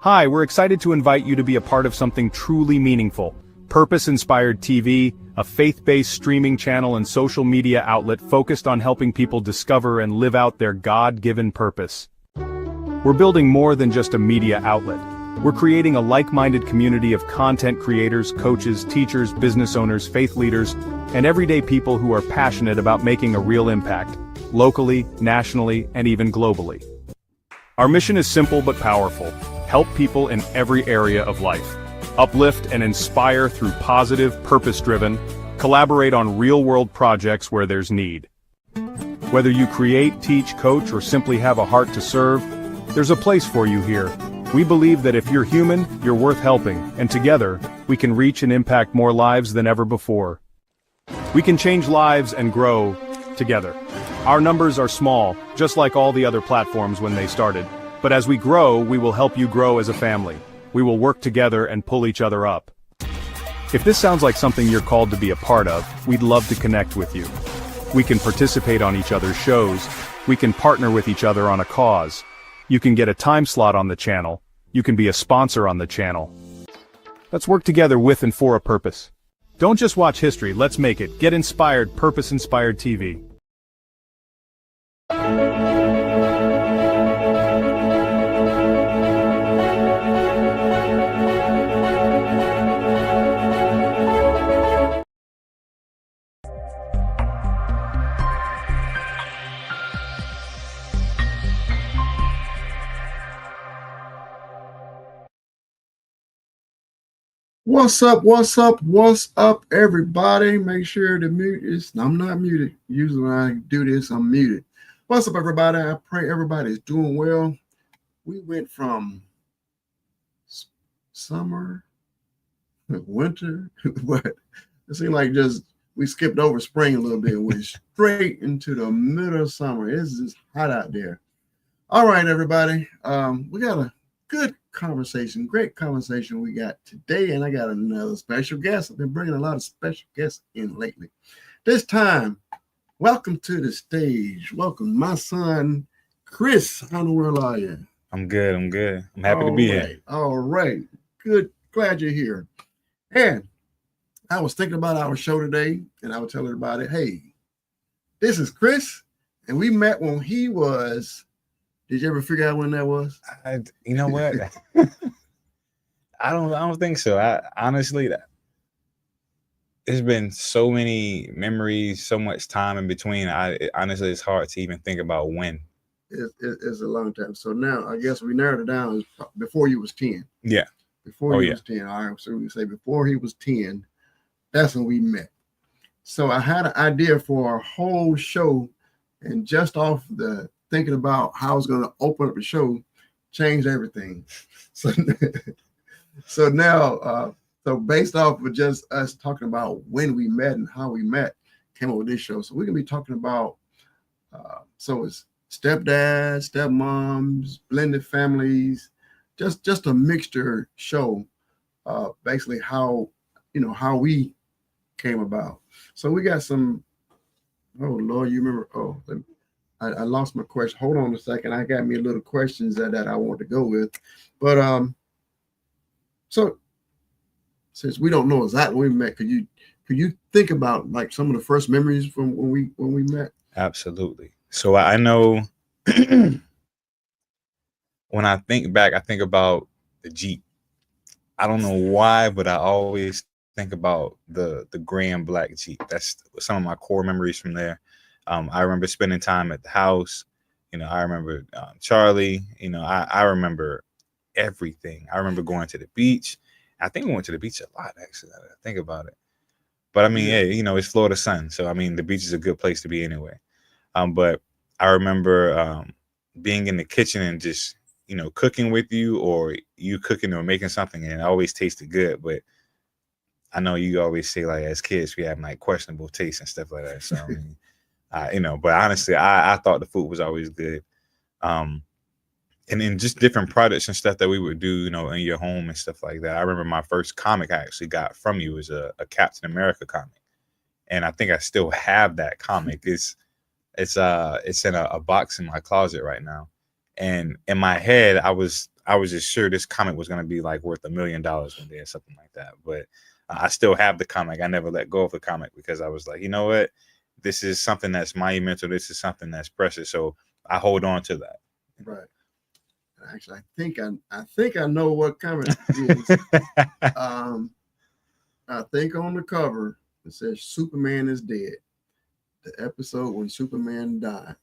Hi, we're excited to invite you to be a part of something truly meaningful. Purpose-Inspired TV, a faith-based streaming channel and social media outlet focused on helping people discover and live out their God-given purpose. We're building more than just a media outlet. We're creating a like-minded community of content creators, coaches, teachers, business owners, faith leaders, and everyday people who are passionate about making a real impact, locally, nationally, and even globally. Our mission is simple but powerful. Help people in every area of life. Uplift and inspire through positive, purpose-driven, collaborate on real-world projects where there's need. Whether you create, teach, coach, or simply have a heart to serve, there's a place for you here. We believe that if you're human, you're worth helping, and together, we can reach and impact more lives than ever before. We can change lives and grow together. Our numbers are small, just like all the other platforms when they started. But as we grow, we will help you grow as a family. We will work together and pull each other up. If this sounds like something you're called to be a part of, we'd love to connect with you. We can participate on each other's shows. We can partner with each other on a cause. You can get a time slot on the channel. You can be a sponsor on the channel. Let's work together with and for a purpose. Don't just watch history, let's make it. Get inspired, Purpose-Inspired TV. What's up? What's up? What's up, everybody? Make sure to mute is. I'm not muted. Usually when I do this, I'm muted. What's up, everybody? I pray everybody's doing well. We went from summer, winter, but it seemed like just we skipped over spring a little bit. We're straight into the middle of summer. It's just hot out there. All right, everybody. We got a good conversation, great conversation we got today, and I got another special guest. I've been bringing a lot of special guests in lately. This time, welcome to the stage. Welcome, my son, Chris. How in the world are you? I'm good. I'm happy to be here. All right. Good. Glad you're here. And I was thinking about our show today, and I was telling everybody, hey, this is Chris, and we met when he was. Did you ever figure out when that was? You know what? I don't think so. I honestly, there's been so many memories, so much time in between. Honestly, it's hard to even think about when. It's a long time. So now I guess we narrowed it down as before you was 10. Yeah. Before he was 10. All right. So we say before he was 10, that's when we met. So I had an idea for a whole show, and just off the thinking about how I was going to open up the show, changed everything. So now, so based off of just us talking about when we met and how we met, came up with this show. So we're going to be talking about, so it's stepdads, stepmoms, blended families, just a mixture show, basically how we came about. So we got some, oh Lord, you remember, I lost my question. Hold on a second. I got me a little questions that I want to go with. But so since we don't know exactly when we met, could you think about like some of the first memories from when we met? Absolutely. So I know when I think back, I think about the Jeep. I don't know why, but I always think about the gray and black Jeep. That's some of my core memories from there. I remember spending time at the house. I remember Charlie. I remember everything. I remember going to the beach. I think we went to the beach a lot, actually. I think about it. But I mean, yeah, it's Florida sun. So, I mean, the beach is a good place to be anyway. But I remember being in the kitchen and just, cooking with you, or you cooking or making something, and it always tasted good. But I know you always say, like, as kids, we have like questionable taste and stuff like that. So, I mean, but honestly, I thought the food was always good. And then just different products and stuff that we would do, in your home and stuff like that. I remember my first comic I actually got from you was a Captain America comic. And I think I still have that comic. It's in a box in my closet right now. And in my head, I was I was just sure this comic was going to be like worth $1 million one day or something like that. But I still have the comic. I never let go of the comic because I was like, you know what? This is something that's monumental. This is something that's precious. So I hold on to that. Right. Actually, I think I know what comic it is. I think on the cover it says Superman is dead. The episode when Superman died,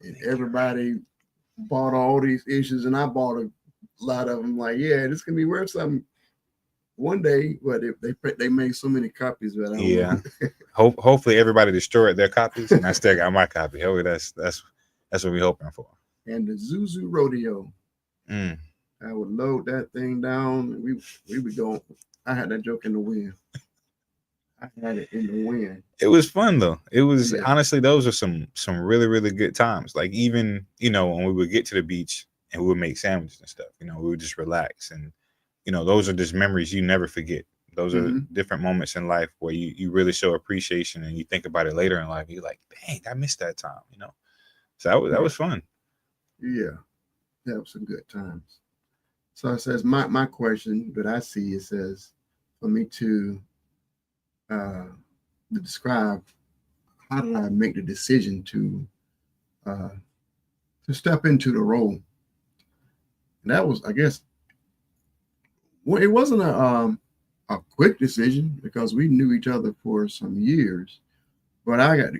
and everybody bought all these issues, and I bought a lot of them. Like, yeah, this can be worth something one day, but if they made so many copies that I don't know. Hopefully everybody destroyed their copies, and I still got my copy. Hopefully that's what we're hoping for. And the Zuzu Rodeo. I would load that thing down, and we would go. I had that joke in the wind. I had it in the wind. It was fun though. It was honestly, those are some really, really good times. Like even, when we would get to the beach and we would make sandwiches and stuff, we would just relax. And, those are just memories you never forget. Those are different moments in life where you really show appreciation and you think about it later in life. You're like, dang, I missed that time, So that was fun. Yeah. That was some good times. So it says my question that I see, it says for me to describe how did I make the decision to step into the role. And that was, I guess, well, it wasn't a quick decision because we knew each other for some years. But I got,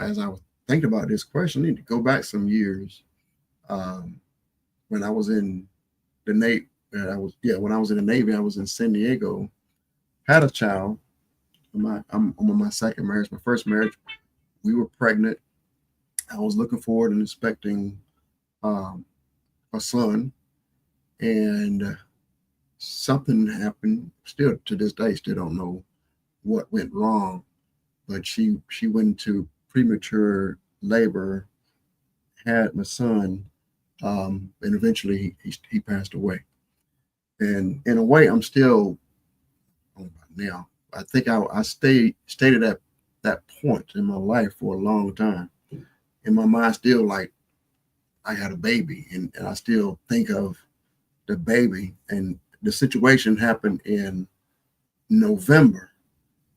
as I was thinking about this question, I need to go back some years. When I was in the Navy, when I was in the Navy, I was in San Diego, had a child. I'm on my second marriage. My first marriage, we were pregnant. I was looking forward and expecting a son, and something happened. Still to this day, still don't know what went wrong, but she went into premature labor, had my son, and eventually he passed away. And in a way, I'm still now. I think I stayed at that point in my life for a long time. In my mind, still like I had a baby, and I still think of the baby. And the situation happened in November,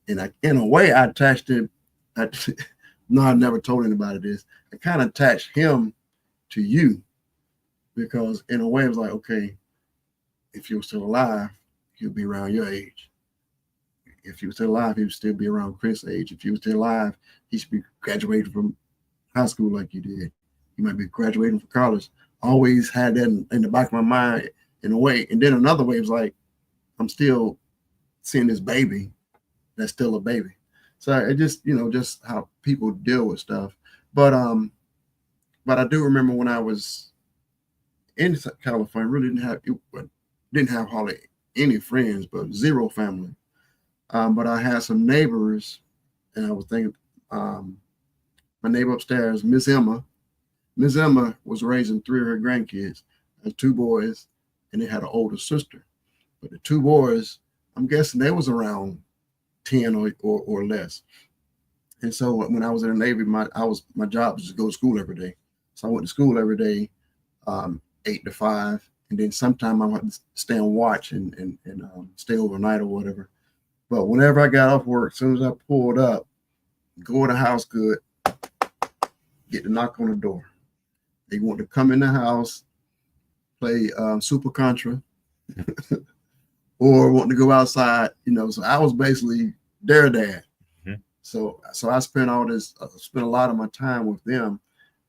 and in a way, I attached it. No, I never told anybody this. I kind of attached him to you because, in a way, it was like, okay, if you were still alive, he'll be around your age. If he was still alive, he would still be around Chris' age. If he was still alive, he should be graduating from high school like you did. He might be graduating from college. I always had that in the back of my mind in a way. And then another way was like, I'm still seeing this baby that's still a baby. So it just, just how people deal with stuff. But I do remember when I was in California, really didn't have hardly any friends, but zero family. But I had some neighbors, and I was thinking, my neighbor upstairs, Miss Emma. Miss Emma was raising 3 of her grandkids, 2 boys, and they had an older sister. But the 2 boys, I'm guessing they was around 10 or less. And so when I was in the Navy, my job was to go to school every day. So I went to school every day, 8 to 5, and then sometime I would stay and watch and stay overnight or whatever. But whenever I got off work, as soon as I pulled up, go in the house good, get the knock on the door. They want to come in the house, play Super Contra, or want to go outside, So I was basically their dad. Mm-hmm. So I spent a lot of my time with them.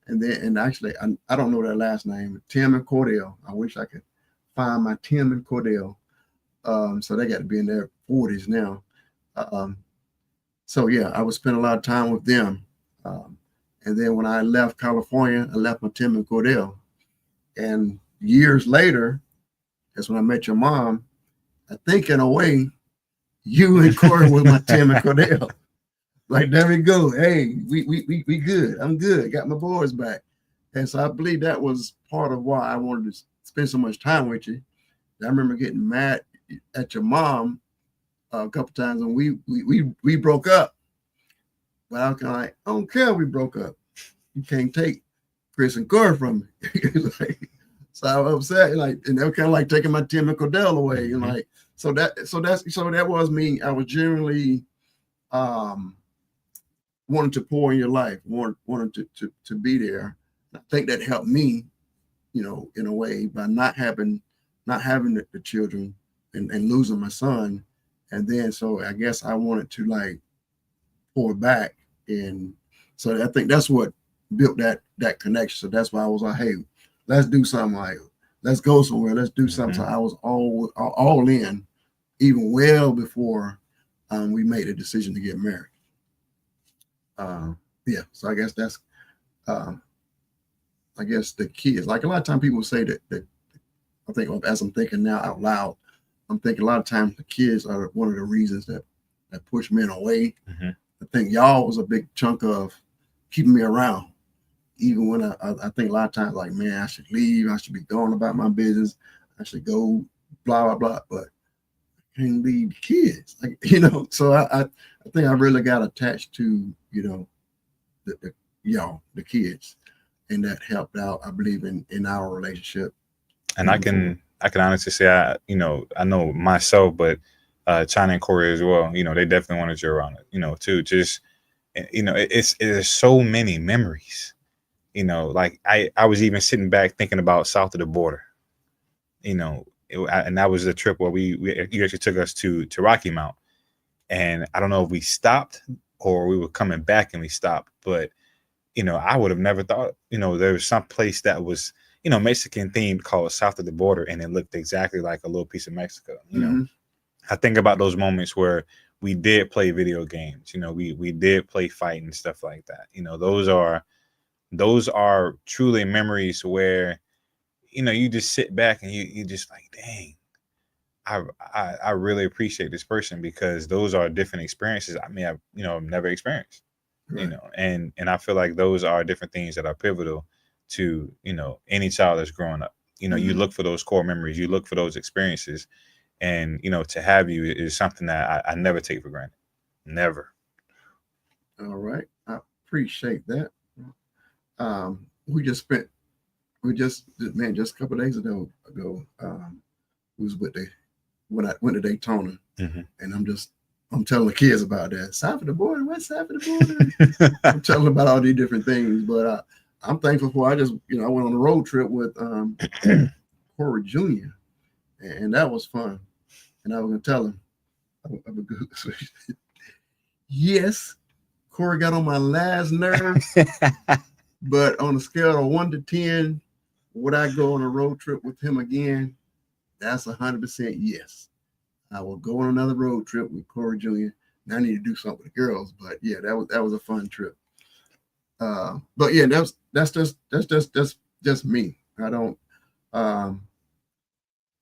And actually, I don't know their last name, Tim and Cordell. I wish I could find my Tim and Cordell. So they got to be in their 40s now. So yeah, I would spend a lot of time with them. And then when I left California, I left my Tim and Cordell. And years later, that's when I met your mom. I think in a way, you and Corey were my Tim and Cordell. Like, there we go. Hey, we good. I'm good. Got my boys back. And so I believe that was part of why I wanted to spend so much time with you. I remember getting mad at your mom a couple times when we broke up. But I was kind of like, I don't care if we broke up. You can't take Chris and Corey from me. So I was upset, like, and they were kind of like taking my Tim McCordell away, and like, so that was me. I was generally wanting to pour in your life, wanted to be there. I think that helped me, you know, in a way by not having the children and losing my son, and then so I guess I wanted to like pour back, and so I think that's what built that connection. So that's why I was like, hey, let's do something, like let's go somewhere, let's do something. So I was all in, even well before we made a decision to get married. Yeah, so I guess that's I guess the kids. Like a lot of times people say that I think as I'm thinking now out loud, I'm thinking a lot of times the kids are one of the reasons that push men away. I think y'all was a big chunk of keeping me around. Even when I think a lot of times like, man, I should leave, I should be going about my business, I should go blah blah blah, but I can't leave the kids, like, you know. So I think I really got attached to, you know, the kids, and that helped out, I believe, in our relationship. And I can honestly say, I know myself, but China and Corey as well, you know, they definitely wanted you around it, you know, too. Just, you know, there's so many memories, you know, like I was even sitting back thinking about south of the border, you know, and that was the trip where you actually took us to Rocky Mount. And I don't know if we stopped or we were coming back and we stopped, but, you know, I would have never thought, you know, there was some place that was, you know, Mexican themed called south of the border, and it looked exactly like a little piece of Mexico. You know, I think about those moments where we did play video games, you know, we did play fight and stuff like that. You know, those are truly memories where, you know, you just sit back and you just like, dang, I really appreciate this person, because those are different experiences I may have, you know, never experienced. Right. You know, and I feel like those are different things that are pivotal to, you know, any child that's growing up. You know, you look for those core memories, you look for those experiences, and, you know, to have you is something that I never take for granted. Never. All right, I appreciate that. Just a couple of days ago, was when I went to Daytona, and I'm telling the kids about that. South of the border, west side of the border. I'm telling them about all these different things, but I'm thankful for. I went on a road trip with Corey Jr., and that was fun. And I was gonna tell him, yes, Corey got on my last nerve, but on a scale of 1 to 10, would I go on a road trip with him again? That's 100% yes. I will go on another road trip with Corey Jr. And I need to do something with the girls, but yeah, that was a fun trip. But yeah, that's just me. I don't.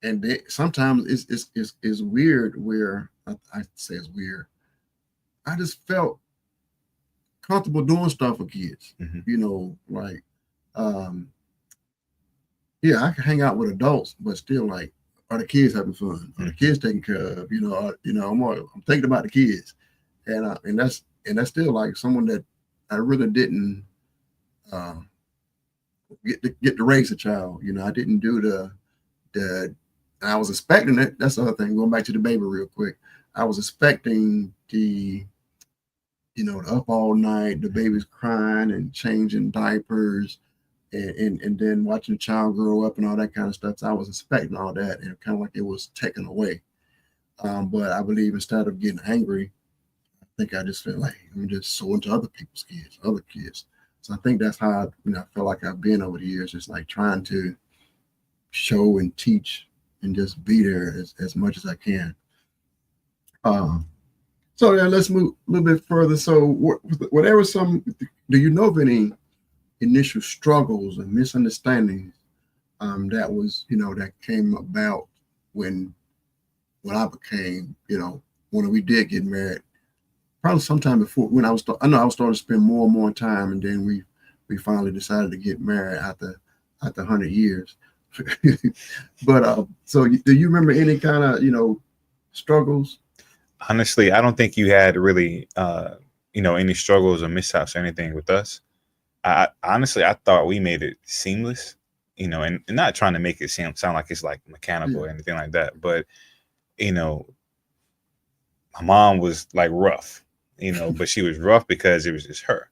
And sometimes it's weird where I say it's weird. I just felt comfortable doing stuff with kids. You know, like yeah, I can hang out with adults, but still, like, are the kids having fun? Are the kids taken care of? You know, I'm thinking about the kids, and that's still like someone that I really didn't get to raise a child. You know, I didn't do the I was expecting it. That's the other thing. Going back to the baby real quick, I was expecting the up all night, the baby's crying and changing diapers, and then watching the child grow up and all that kind of stuff. So I was expecting all that, and kind of like it was taken away. But I believe instead of getting angry, I think I just felt like I'm just so into other people's kids, other kids. So I think that's how I feel like I've been over the years, just like trying to show and teach and just be there as much as I can. So yeah, let's move a little bit further. So whatever do you know of any initial struggles and misunderstandings that was, that came about when I became, when we did get married, probably sometime before when I was starting to spend more and more time, and then we finally decided to get married after 100 years. But so do you remember any kind of, struggles? Honestly, I don't think you had really, any struggles or mishaps or anything with us. I honestly thought we made it seamless. you know, and not trying to make it sound like it's like mechanical or anything like that, but you know, my mom was like rough, you know, but she was rough because it was just her.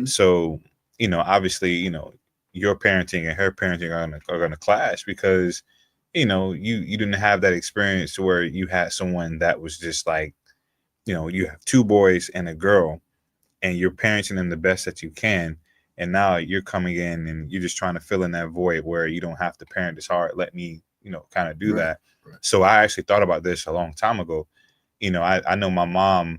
So, you know, obviously, you know, your parenting and her parenting are gonna clash because, you know, you didn't have that experience where you had someone that was just like, you know, you have two boys and a girl, and you're parenting them the best that you can. And now you're coming in and you're just trying to fill in that void where you don't have to parent as hard. Let me, you know, kind of do that. So I actually thought about this a long time ago. You know, I know my mom,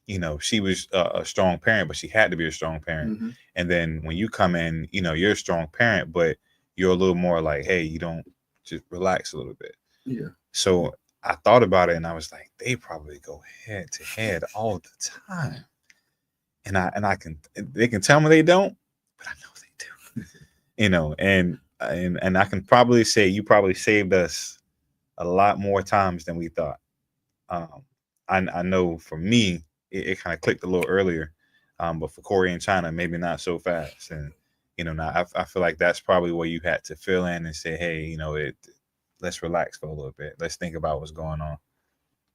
you know, she was a strong parent, but she had to be a strong parent. And then when you come in, you know, you're a strong parent, but you're a little more like, hey, you don't, just relax a little bit. So I thought about it and I was like, they probably go head to head all the time. And they can tell me they don't, but I know they do. You know, and I can probably say you probably saved us a lot more times than we thought. I know for me, it kind of clicked a little earlier, but for Corey and China, maybe not so fast. And you know, now I feel like that's probably where you had to fill in and say, hey, you know, let's relax for a little bit. Let's think about what's going on.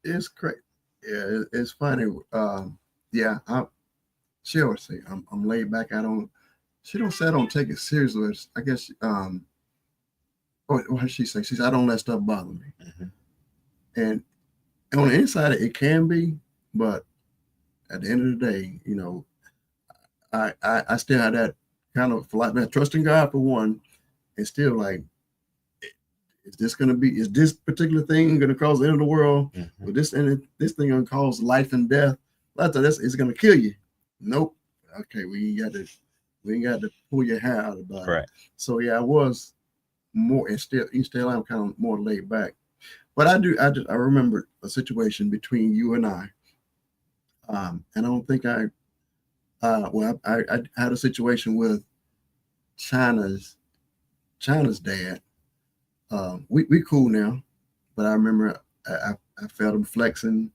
It's great. Yeah, it's funny. Yeah, she always say I'm laid back. She don't say I don't take it seriously. I guess what she say? She said I don't let stuff bother me. And on the inside it can be, but at the end of the day, you know, I still have that kind of like that trust in God for one, and still like, is this particular thing gonna cause the end of the world? Or this thing gonna cause life and death? It's gonna kill you. Nope. Okay, we ain't got to pull your hair out about it. So yeah, I was more, and still I'm kind of more laid back. But I remember a situation between you and I. And I don't think I had a situation with China's dad. We cool now, but I remember I felt him flexing.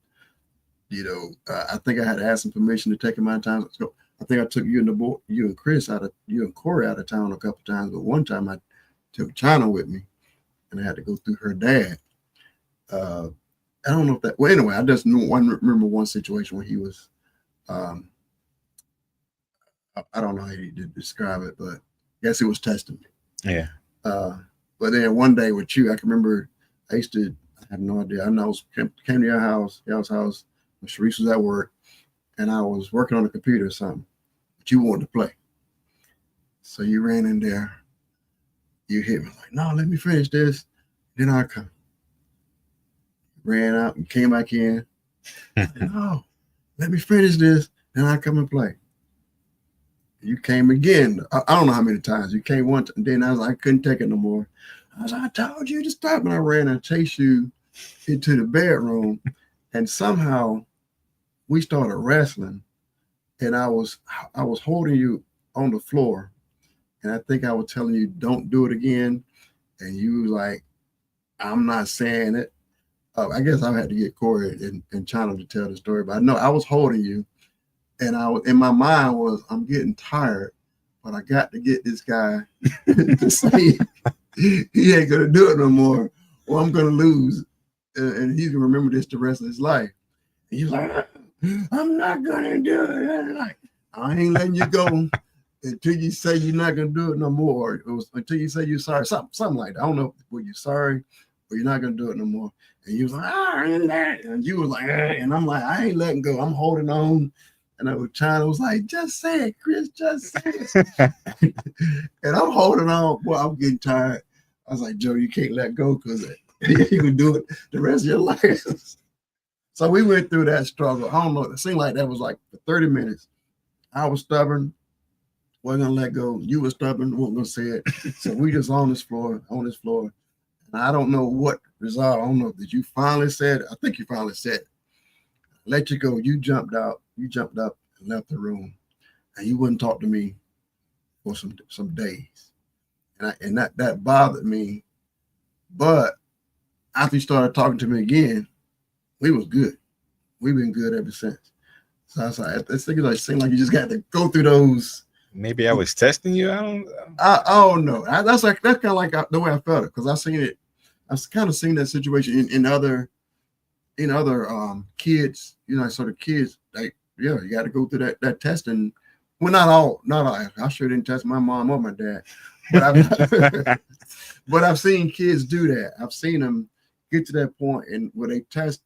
You know, I think I had to ask him permission to take him out of town. So I think I took you and Corey out of town a couple times, but one time I took China with me, and I had to go through her dad. I don't know if that. Well, anyway, I just remember one situation where he was. I don't know how he did describe it, but I guess it was testing me. Yeah. But then one day with you, I can remember I had no idea. I know came to y'all's house, when Sharice was at work, and I was working on the computer or something, but you wanted to play. So you ran in there, you hit me like, no, let me finish this. Then I come. Ran out and came back in. No, let me finish this. Then I come and play. You came again. I don't know how many times. You came once, and then I was like, I couldn't take it no more. I was like, I told you to stop. And I ran and chased you into the bedroom. And somehow we started wrestling. And I was holding you on the floor. And I think I was telling you, don't do it again. And you was like, I'm not saying it. I guess I had to get Corey and China to tell the story. But I know I was holding you. And I was, in my mind was, I'm getting tired, but I got to get this guy to say he ain't gonna do it no more, or I'm gonna lose, and he's gonna remember this the rest of his life. And he's like, I'm not gonna do it. And like, I ain't letting you go until you say you're not gonna do it no more. It was until you say you're sorry, something like that. I don't know were you sorry, but you're not gonna do it no more. And you was like, and you was like, and I'm like, I ain't letting go. I'm holding on. And I was China was like, just say it, Chris, just say it. And I'm holding on. Boy, I'm getting tired. I was like, Joe, you can't let go because you can do it the rest of your life. So we went through that struggle. I don't know. It seemed like that was like for 30 minutes. I was stubborn, wasn't gonna let go. You were stubborn, wasn't gonna say it. So we just on this floor. And I don't know what result. I don't know that you finally said it. I think you finally said it. Let you go. You jumped out. You jumped up and left the room, and you wouldn't talk to me for some days, and that bothered me. But after you started talking to me again, we was good. We've been good ever since. So I was like, it seemed like you just got to go through those Maybe I was testing you. I don't. Oh no, that's kind of like the way I felt it, because I seen it. I've kind of seen that situation in other kids. You know, sort of kids. Like, yeah, you got to go through that testing. Well, not all. I sure didn't test my mom or my dad, but I've seen kids do that. I've seen them get to that point and where they test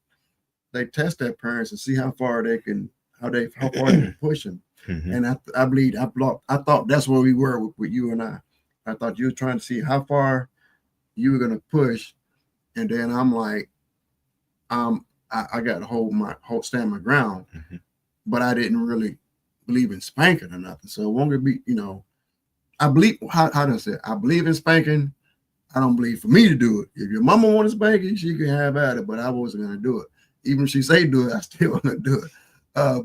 their parents and see how far they can push them. Mhm. And I thought that's where we were with you and I. I thought you were trying to see how far you were gonna push, and then I'm like, I got to stand my ground, Mhm. but I didn't really believe in spanking or nothing. So it won't be, I believe how does it? I believe in spanking. I don't believe for me to do it. If your mama wants to spank you, she can have at it, but I wasn't gonna do it. Even if she say do it, I still want to do it.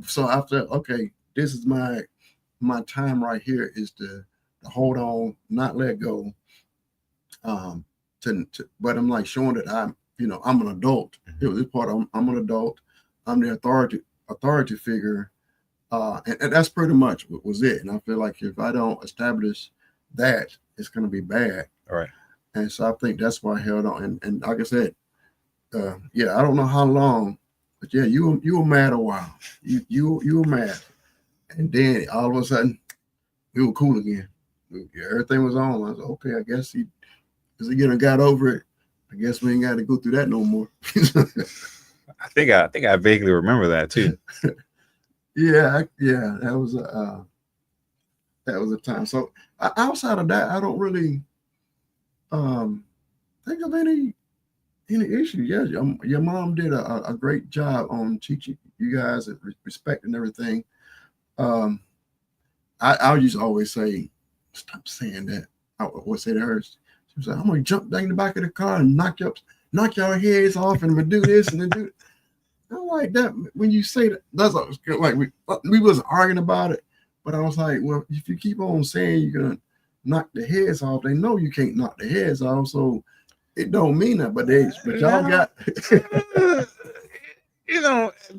So I felt, okay, this is my time right here is to hold on, not let go. But I'm like showing that I'm an adult. It was this part. I'm an adult. I'm the authority figure, and that's pretty much what was it. And I feel like if I don't establish that, it's gonna be bad. All right. And so I think that's why I held on. And like I said, yeah, I don't know how long, but yeah, you were mad a while. You were mad, and then all of a sudden we were cool again. Everything was on. I was like, okay, I guess he got over it. I guess we ain't got to go through that no more. I think I vaguely remember that too. Yeah, that was a time. So outside of that, I don't really think of any issue. Yeah, your mom did a great job on teaching you guys and respect and everything. I used to always say, stop saying that. I would say to her, she was like, I'm gonna jump down in the back of the car and knock your heads off and I'm gonna do this and then do it. I'm like that when you say that, that's like we was arguing about it, but I was like, well, if you keep on saying you're gonna knock the heads off, they know you can't knock the heads off, so it don't mean that. But y'all got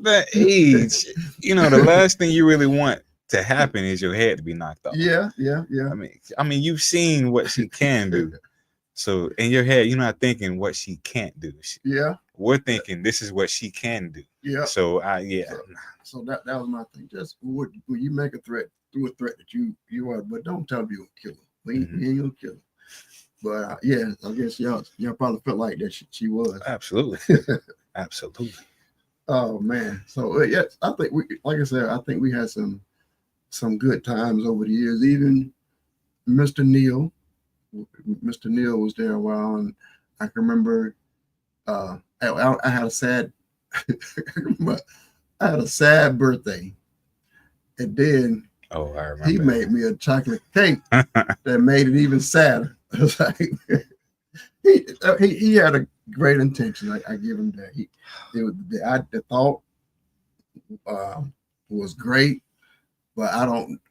That age, the last thing you really want to happen is your head to be knocked off. yeah. I mean, you've seen what she can do. So in your head, you're not thinking what she can't do. Yeah. We're thinking this is what she can do. Yeah. So So that was my thing. Just when you make a threat, do a threat that you are, but don't tell me you'll kill her. We ain't gonna kill her. But yeah, I guess y'all probably felt like that she was. Absolutely. Absolutely. Oh man. So yes, I think like I said, I think we had some good times over the years. Even Mr. Neal was there a while, and I can remember I had a sad I had a sad birthday, and then I remember he made me a chocolate cake that made it even sadder. It was like he had a great intention. I give him that. The thought was great, but I don't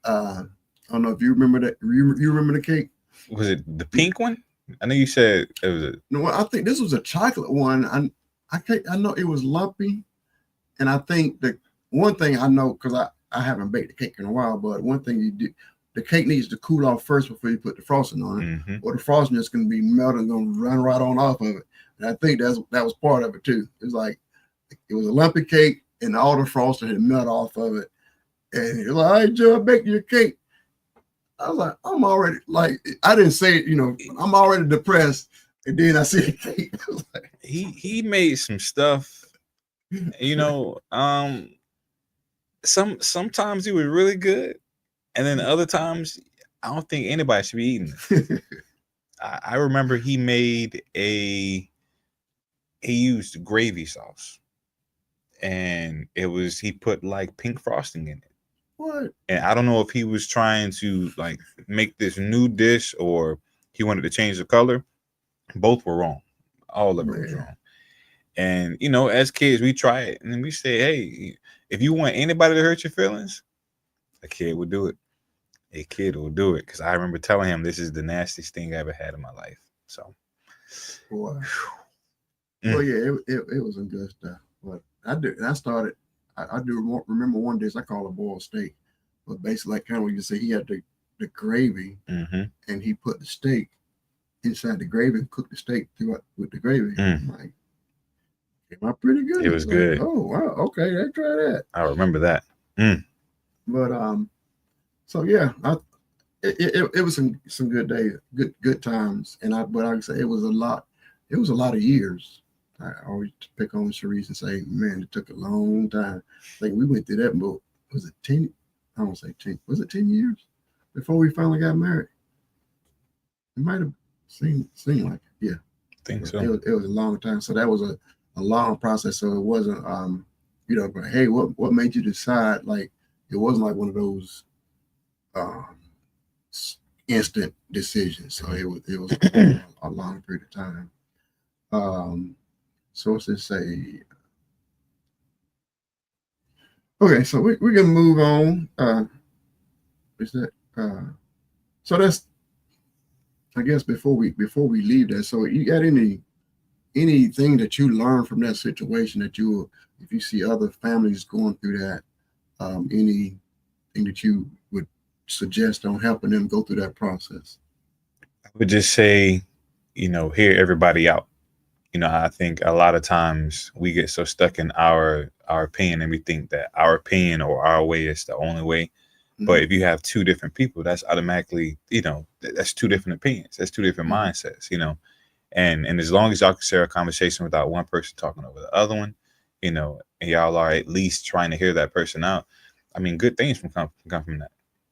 know if you remember that. You remember the cake? Was it the pink one? I know you said it was No, I think this was a chocolate one. I know it was lumpy, and I think the one thing I know, because I haven't baked the cake in a while, but one thing you do, the cake needs to cool off first before you put the frosting on it, Mm-hmm. or the frosting is going to be melted and going to run right on off of it. And I think that was part of it too. It's like it was a lumpy cake, and all the frosting had melted off of it. And it was like, all right, Joe, I baked your cake. I was like, I'm already I didn't say it, I'm already depressed. And then I see a cake. Like, he made some stuff, sometimes he was really good, and then other times I don't think anybody should be eating it. I remember he used gravy sauce, and he put like pink frosting in it. What? And I don't know if he was trying to like make this new dish or he wanted to change the color. Both were wrong. All of it was wrong. And as kids, we try it and then we say, hey, if you want anybody to hurt your feelings, a kid will do it. A kid will do it. Because I remember telling him this is the nastiest thing I ever had in my life. So, boy. Well, yeah, it was some good stuff. But I do remember one dish I call a boiled steak. But basically, like kind of what you say, he had to the gravy, Mm-hmm. and he put the steak inside the gravy and cooked the steak throughout with the gravy. I'm like, came out pretty good. It was like, good. Oh wow, okay, let's try that. I remember that. But so yeah, it was some good days, good times, and but I would say it was a lot. It was a lot of years. I always pick on Sharice and say, man, it took a long time. I think we went through that, but was it 10? I don't say 10. Was it 10 years before we finally got married? It might have seemed like it. Yeah, I think so. It was a long time. So that was a long process. So it wasn't but hey, what made you decide? Like it wasn't like one of those instant decisions. So it was a long period of time. So let's just say, okay, so we're gonna move on. Is that so? That's, I guess, before we leave that. So you got anything that you learned from that situation that you, if you see other families going through that, anything that you would suggest on helping them go through that process? I would just say, hear everybody out. I think a lot of times we get so stuck in our opinion, and we think that our opinion or our way is the only way. Mm-hmm. But if you have two different people, that's automatically, that's two different opinions. That's two different mm-hmm. mindsets, and as long as y'all can share a conversation without one person talking over the other one, and y'all are at least trying to hear that person out. I mean, good things can come from that,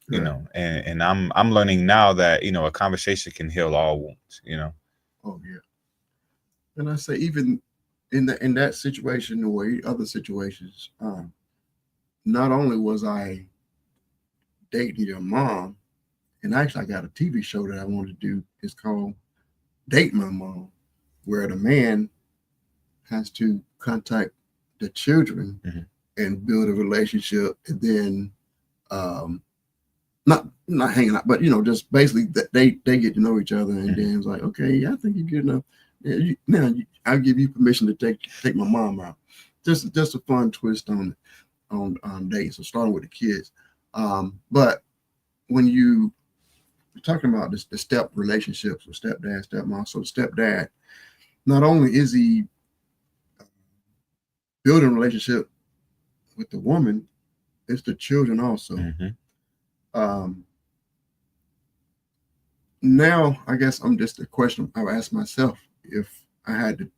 right. And I'm learning now that, a conversation can heal all wounds, Oh yeah. And I say, even in that situation or other situations, not only was I dating your mom, and actually I got a TV show that I want to do. It's called Date My Mom, where the man has to contact the children mm-hmm. and build a relationship, and then not hanging out, but just basically that they get to know each other, and mm-hmm. then it's like, okay, yeah, I think you're good enough. Now I'll give you permission to take my mom out. Just a fun twist on dates. So starting with the kids, but when you're talking about the step relationships with stepdad, stepmom, so the stepdad, not only is he building a relationship with the woman, it's the children also. Mm-hmm. Now, I guess I'm just a question I've asked myself. If I had the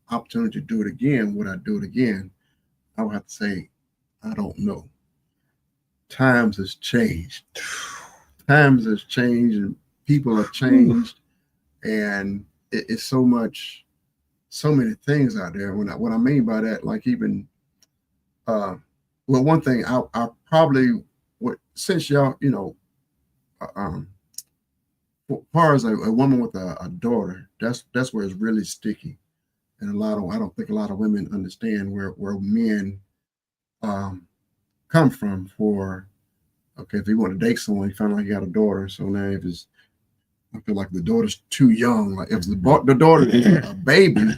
opportunity to do it again, would I do it again? I would have to say, I don't know. Times has changed. Times has changed, and people have changed, and it's so many things out there. What I mean by that, like even, well, one thing I probably would, since y'all, as far as a woman with a daughter, that's where it's really sticky, and I don't think a lot of women understand where men come from. For okay, if you want to date someone, you find out you got a daughter, so now if it's, I feel like the daughter's too young. Like if the daughter is a baby,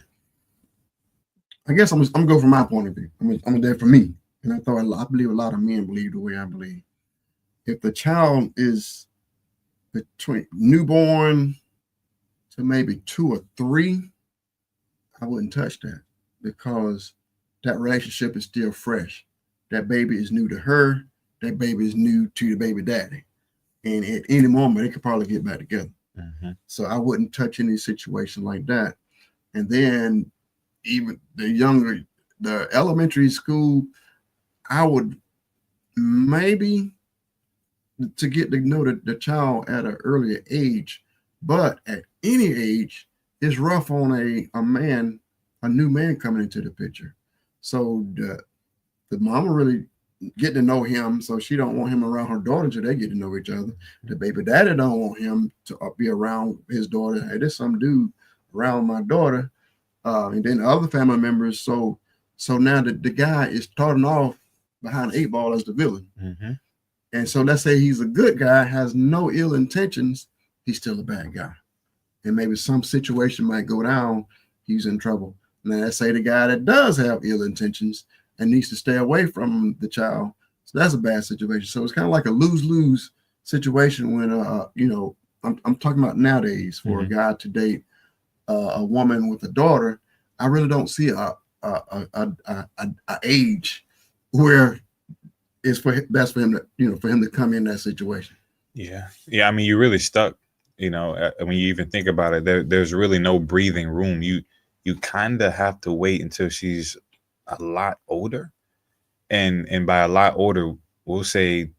I guess I'm gonna go from my point of view. I'm there for me, and I believe a lot of men believe the way I believe. If the child is between newborn to maybe 2 or 3, I wouldn't touch that, because that relationship is still fresh. That baby is new to her. That baby is new to the baby daddy. And at any moment, they could probably get back together. Mm-hmm. So I wouldn't touch any situation like that. And then even the elementary school, I would maybe, to get to know the child at an earlier age, but at any age, it's rough on a new man coming into the picture. So the mama really get to know him, so she don't want him around her daughter till they get to know each other. The baby daddy don't want him to be around his daughter. Hey, there's some dude around my daughter, and then the other family members. So now the guy is starting off behind the 8 ball as the villain. Mm-hmm. And so let's say he's a good guy, has no ill intentions, he's still a bad guy. And maybe some situation might go down, he's in trouble. Now let's say the guy that does have ill intentions and needs to stay away from the child, so that's a bad situation. So it's kind of like a lose-lose situation when I'm talking about nowadays for a guy to date a woman with a daughter. I really don't see a age where it's best for him to come in that situation. Yeah. I mean, you're really stuck. When you even think about it, there's really no breathing room. You kind of have to wait until she's a lot older, and by a lot older, we'll say,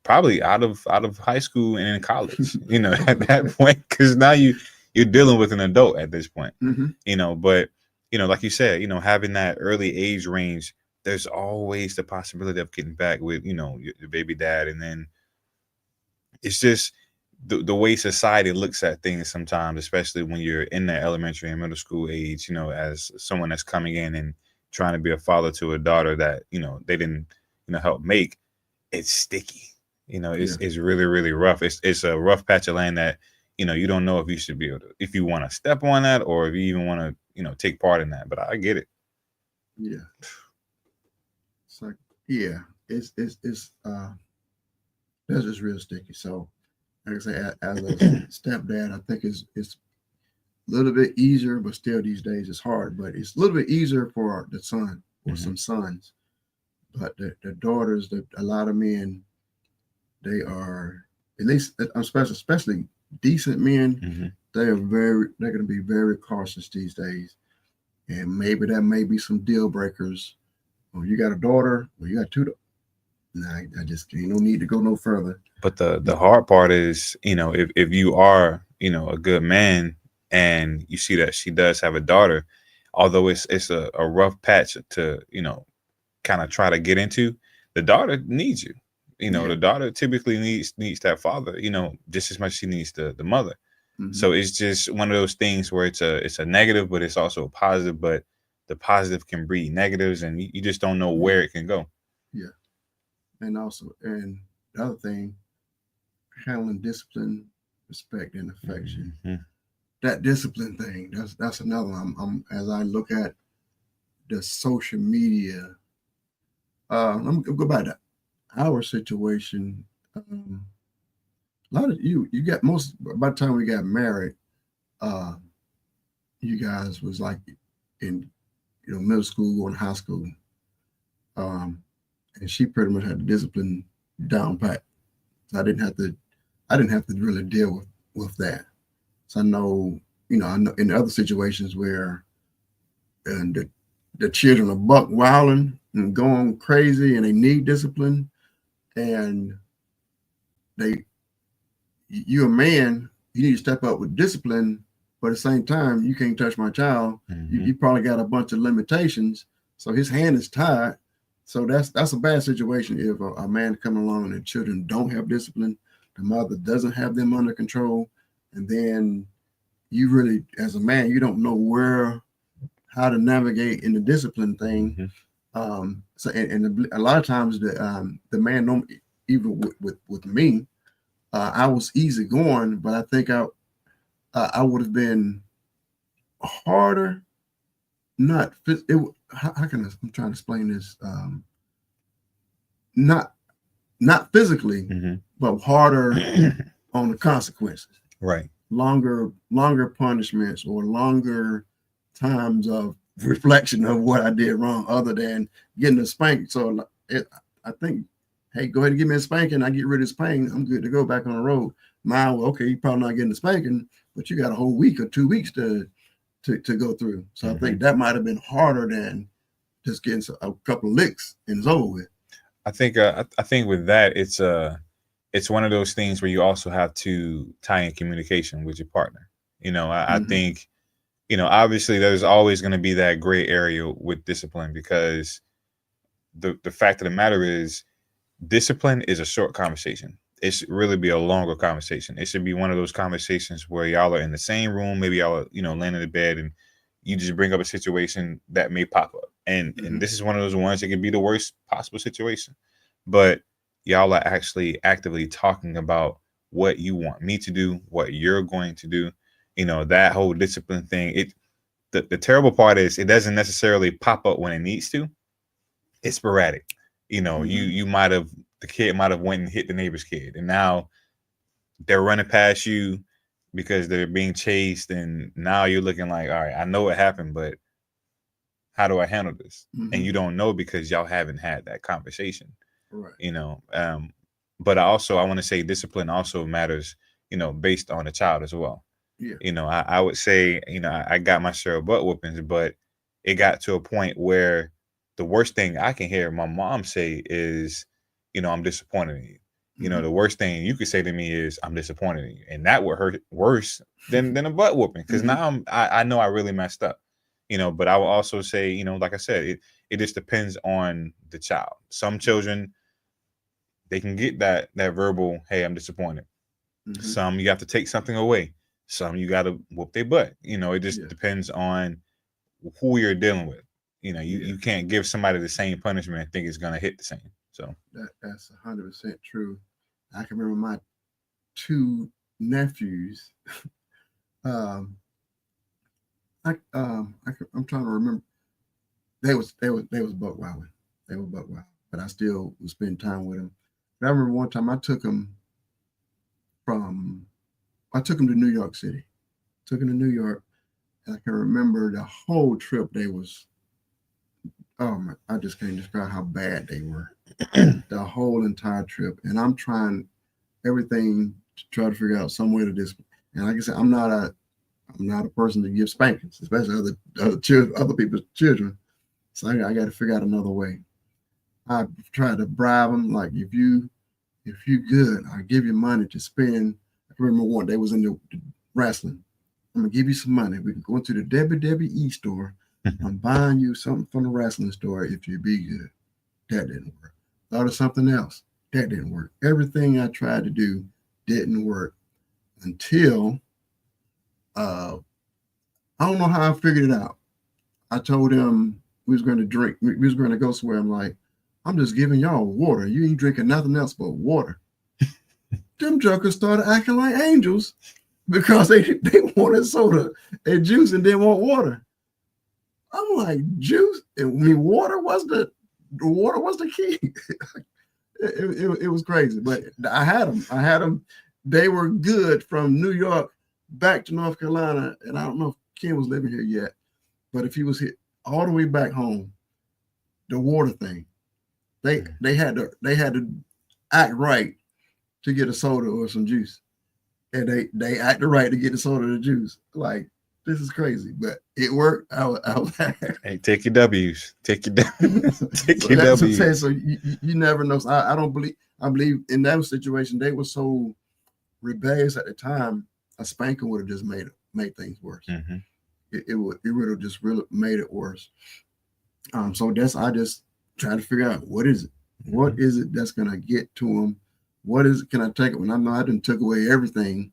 probably out of high school and in college. At that point, because now you're dealing with an adult at this point. But like you said, having that early age range, there's always the possibility of getting back with your baby dad, and then it's just the way society looks at things sometimes, especially when you're in the elementary and middle school age, as someone that's coming in and trying to be a father to a daughter that, they didn't, help make. It's sticky. It's really, really rough. It's a rough patch of land that, you don't know if you should be able to, if you want to step on that or if you even want to, take part in that. But I get it. Yeah. It's like, yeah, it's that's just real sticky. So like I say, as a stepdad, I think it's a little bit easier, but still these days it's hard. But it's a little bit easier for the son or some sons. But the daughters, a lot of men, they are, at least especially decent men, they're going to be very cautious these days. And maybe that may be some deal breakers. Oh, you got a daughter, or you got two. Nah, I just ain't no need to go no further. But the hard part is, if you are, a good man and you see that she does have a daughter, although it's a rough patch to, kind of try to get into, the daughter needs you. The daughter typically needs that father, just as much as she needs the mother. So it's just one of those things where it's a negative, but it's also a positive, but the positive can breed negatives and you just don't know where it can go. Yeah. And the other thing, handling discipline, respect, and affection. That discipline thing, that's another one. As I look at the social media, let me go back to our situation. A lot of you got most, by the time we got married, you guys was like in middle school or in high school. And she pretty much had the discipline down pat. So I didn't have to really deal with that. So I know in other situations where and the children are buck wilding and going crazy and they need discipline, and you're a man, you need to step up with discipline, but at the same time, you can't touch my child. You probably got a bunch of limitations. So his hand is tied. So that's a bad situation if a man coming along and the children don't have discipline, the mother doesn't have them under control, and then you really, as a man, you don't know how to navigate in the discipline thing. So a lot of times the man don't, even with me, I was easy going, but I think I would have been harder. Not how can I'm trying to explain this? Not physically, but harder on the consequences. Right. Longer punishments or longer times of reflection of what I did wrong, other than getting a spank. So I think, hey, go ahead and give me a spanking. I get rid of this pain. I'm good to go back on the road. Now, okay, you're probably not getting a spanking, but you got a whole week or 2 weeks to go through. So I think that might have been harder than just getting a couple of licks and it's over with. I think with that, it's one of those things where you also have to tie in communication with your partner. I think, obviously there's always going to be that gray area with discipline, because the fact of the matter is discipline is a short conversation. It should really be a longer conversation. It should be one of those conversations where y'all are in the same room, maybe y'all are, laying in the bed, and you just bring up a situation that may pop up. And this is one of those ones that can be the worst possible situation. But y'all are actually actively talking about what you want me to do, what you're going to do. That whole discipline thing. The terrible part is it doesn't necessarily pop up when it needs to. It's sporadic. You might have the kid might have went and hit the neighbor's kid, and now they're running past you because they're being chased, and now you're looking like, all right, I know what happened, but how do I handle this? And you don't know because y'all haven't had that conversation, Right. you know. But I want to say discipline also matters, you know, based on the child as well. Yeah. You know, I would say, you know, I got my share of butt whoopings, but it got to a point where the worst thing I can hear my mom say is, you know, I'm disappointed in you. You know, the worst thing you could say to me is, I'm disappointed in you. And that would hurt worse than a butt whooping. Because now I know I really messed up. You know, but I will also say, you know, like I said, it just depends on the child. Some children, they can get that verbal, hey, I'm disappointed. Some you have to take something away. Some you got to whoop their butt. You know, it just depends on who you're dealing with. You know, you can't give somebody the same punishment and think it's gonna hit the same. So that's 100% true. I can remember my 2 nephews. I'm trying to remember. They was buck wilding. They were buck wild, but I still would spend time with them. But I remember one time I took them to New York City. Took them to New York, and I can remember the whole trip. They was, oh my, I just can't describe how bad they were. The whole entire trip, and I'm trying everything to try to figure out some way to discipline. And like I said, I'm not a person to give spankings, especially other people's children. So I got to figure out another way. I tried to bribe them, like if you good, I'll give you money to spend. I can remember one day was in the wrestling. I'm gonna give you some money. We can go into the WWE store. I'm buying you something from the wrestling store if you be good. That didn't work. Thought of something else. That didn't work. Everything I tried to do didn't work until I don't know how I figured it out. I told him we was going to drink. We was going to go somewhere. I'm like, I'm just giving y'all water. You ain't drinking nothing else but water. Them jokers started acting like angels because they wanted soda and juice and didn't want water. I'm like, juice? I mean, water was the key. It was crazy, but I had them. They were good from New York back to North Carolina, and I don't know if Ken was living here yet, but if he was here all the way back home, the water thing, they had to act right to get a soda or some juice, and they acted right to get the soda or the juice. Like, this is crazy, but it worked. Hey, take your W's. Take your W's. Take So your that's what I'm W's. saying. So you never know. So I don't believe. I believe in that situation they were so rebellious at the time. A spanking would have just made things worse. It would have just really made it worse. So I just try to figure out what is it. What is it that's gonna get to them? What is it? Can I take it when I know I didn't took away everything?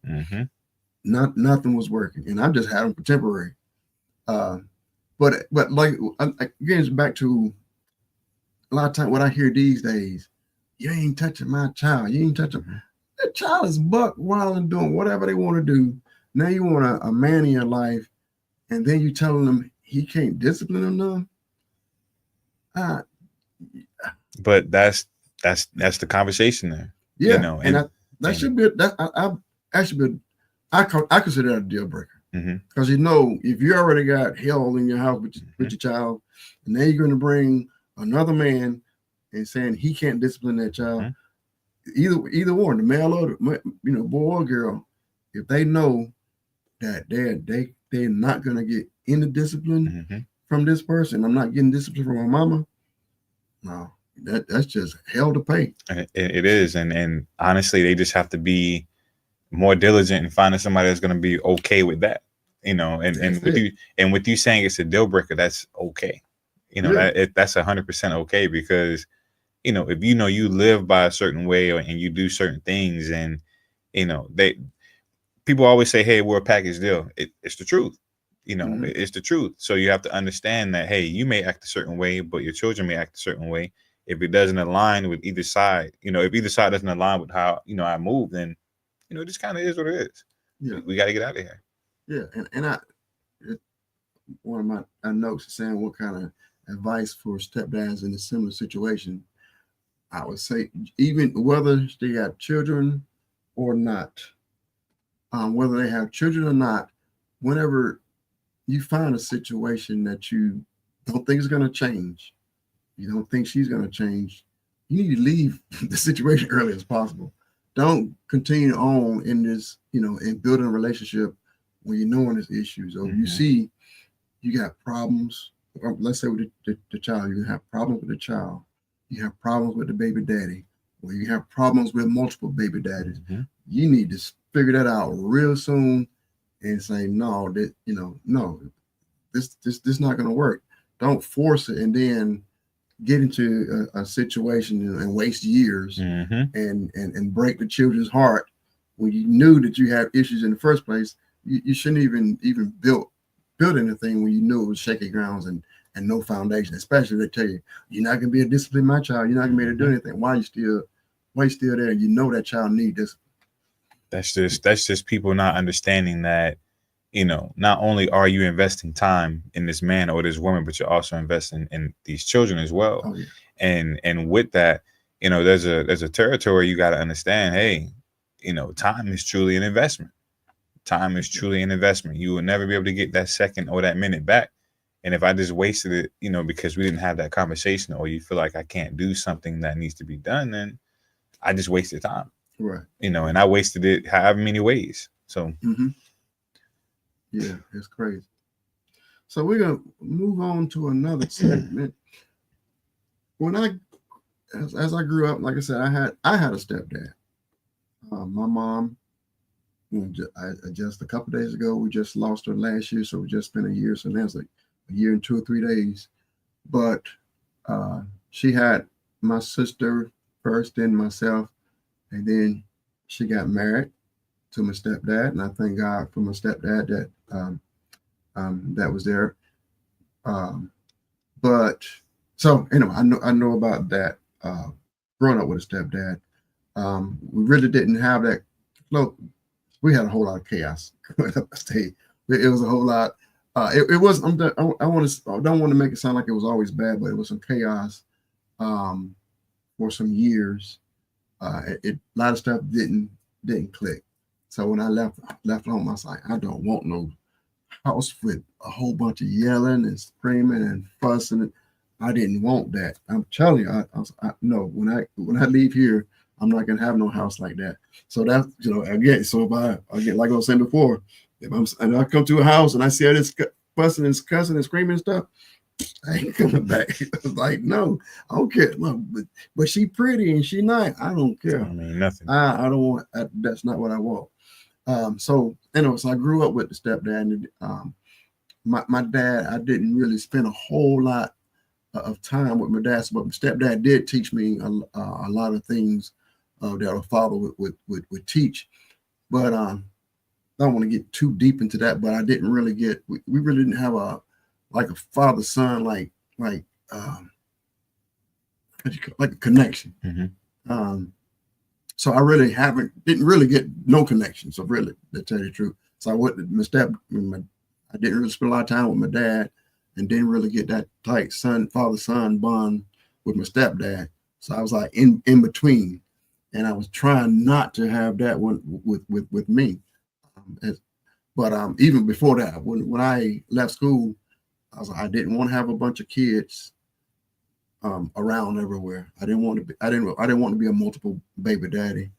Nothing was working, and I just had them for temporary. But like again, back to a lot of time what I hear these days. You ain't touching my child. You ain't touching. That child is buck wild and doing whatever they want to do. Now you want a man in your life, and then you telling them he can't discipline them now. But that's the conversation there. Yeah, you know, and that should be I consider that a deal breaker because if you already got hell in your house with your child, and then you're going to bring another man and saying he can't discipline that child, either one, the male or the boy or girl, if they know that they're not going to get any discipline from this person, I'm not getting discipline from my mama. No, that's just hell to pay. It is, and honestly, they just have to be more diligent in finding somebody that's going to be okay with that. And with you saying it's a deal breaker, that's okay. That's 100% okay, because if you live by a certain way and you do certain things, and people always say, hey, we're a package deal. It's the truth. It's the truth. So you have to understand that, hey, you may act a certain way, but your children may act a certain way. If it doesn't align with either side, if either side doesn't align with how I move, then it just kind of is what it is. Yeah, we got to get out of here. Yeah, and one of my notes is saying what kind of advice for stepdads in a similar situation. I would say, even whether they have children or not, whether they have children or not, whenever you find a situation that you don't think is going to change, you don't think she's going to change, you need to leave the situation early as possible. Don't continue on in this, in building a relationship when you're knowing there's issues, or you see you got problems. Or let's say with the child, you have problems with the child, you have problems with the baby daddy, or you have problems with multiple baby daddies. You need to figure that out real soon and say, no, that no, this not going to work. Don't force it and then get into a situation and waste years and break the children's heart when you knew that you had issues in the first place. You shouldn't even build anything when you knew it was shaky grounds and no foundation. Especially if they tell you you're not going to be able to discipline my child, you're not going to be able to do anything. Why you still there? You know that child need this. That's just people not understanding that, not only are you investing time in this man or this woman, but you're also investing in these children as well. Oh, yeah. And with that, there's a territory you got to understand. Hey, time is truly an investment. Time is truly an investment. You will never be able to get that second or that minute back. And if I just wasted it, because we didn't have that conversation, or you feel like I can't do something that needs to be done, then I just wasted time. Right. And I wasted it however many ways. So. Yeah, it's crazy. So we're gonna move on to another segment. When as I grew up, like I said, I had a stepdad. My mom, just a couple days ago, we just lost her last year, so we just spent a year. So that's like a year and 2 or 3 days. But she had my sister first, then myself, and then she got married to my stepdad, and I thank God for my stepdad that that was there. But so anyway, I know about that. Growing up with a stepdad, we really didn't have that. Look, we had a whole lot of chaos growing up. It was a whole lot. It was. I don't want to make it sound like it was always bad, but it was some chaos for some years. A lot of stuff didn't click. So when I left home, I was like, I don't want no house with a whole bunch of yelling and screaming and fussing. I didn't want that. I'm telling you, no. When I leave here, I'm not gonna have no house like that. So that's again. So if I get, like I was saying before, if I come to a house and I see all this fussing and cussing and screaming and stuff, I ain't coming back. Like, no, I don't care. Look, but she pretty and she nice. I don't care. I mean, nothing. I don't want. That's not what I want. So I grew up with the stepdad. And, my dad, I didn't really spend a whole lot of time with my dad, but my stepdad did teach me a lot of things that a father would teach. But I don't want to get too deep into that. But I didn't really get. We really didn't have a father son like a connection. So I really didn't really get no connection. So really, to tell you the truth, so I didn't really spend a lot of time with my dad, and didn't really get that tight father-son bond with my stepdad. So I was like in between, and I was trying not to have that one with me. But even before that, when I left school, I was like, I didn't want to have a bunch of kids around everywhere. I didn't want to be a multiple baby daddy.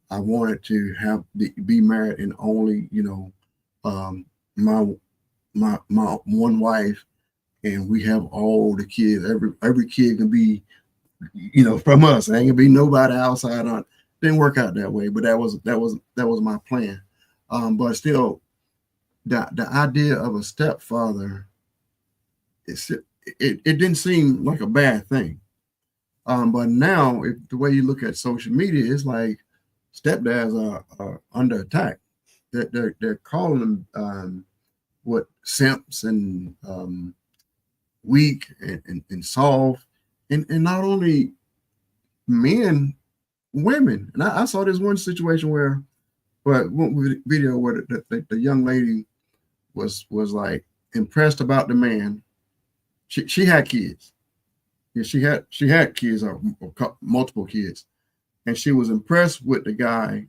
I wanted to be married and only, my one wife, and we have all the kids. Every kid can be, from us. There ain't gonna be nobody outside on. Didn't work out that way, but that was my plan. But still, the idea of a stepfather, it didn't seem like a bad thing. But now, if the way you look at social media, it's like stepdads are under attack. They're calling them simps and weak and soft, and not only men, women. And I saw this one situation where one video where the young lady was like impressed about the man. She had kids, Yeah, she had kids or multiple kids, and she was impressed with the guy.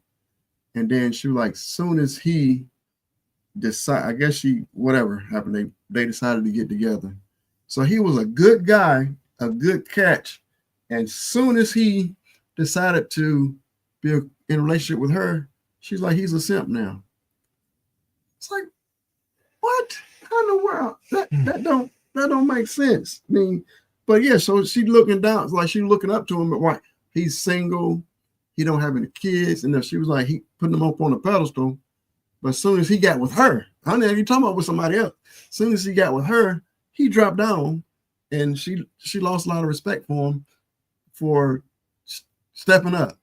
And then she was like, soon as he decide, I guess she whatever happened, they decided to get together. So he was a good guy, a good catch, and soon as he decided to be in a relationship with her, she's like, he's a simp now. It's like, what? How in the world? That don't make sense. I mean, but yeah, so she looking down, it's like she looking up to him, but why? He's single, he don't have any kids, and then she was like, he putting him up on a pedestal. But as soon as he got with her, I don't know if you're talking about with somebody else. As soon as he got with her, he dropped down, and she lost a lot of respect for him for stepping up.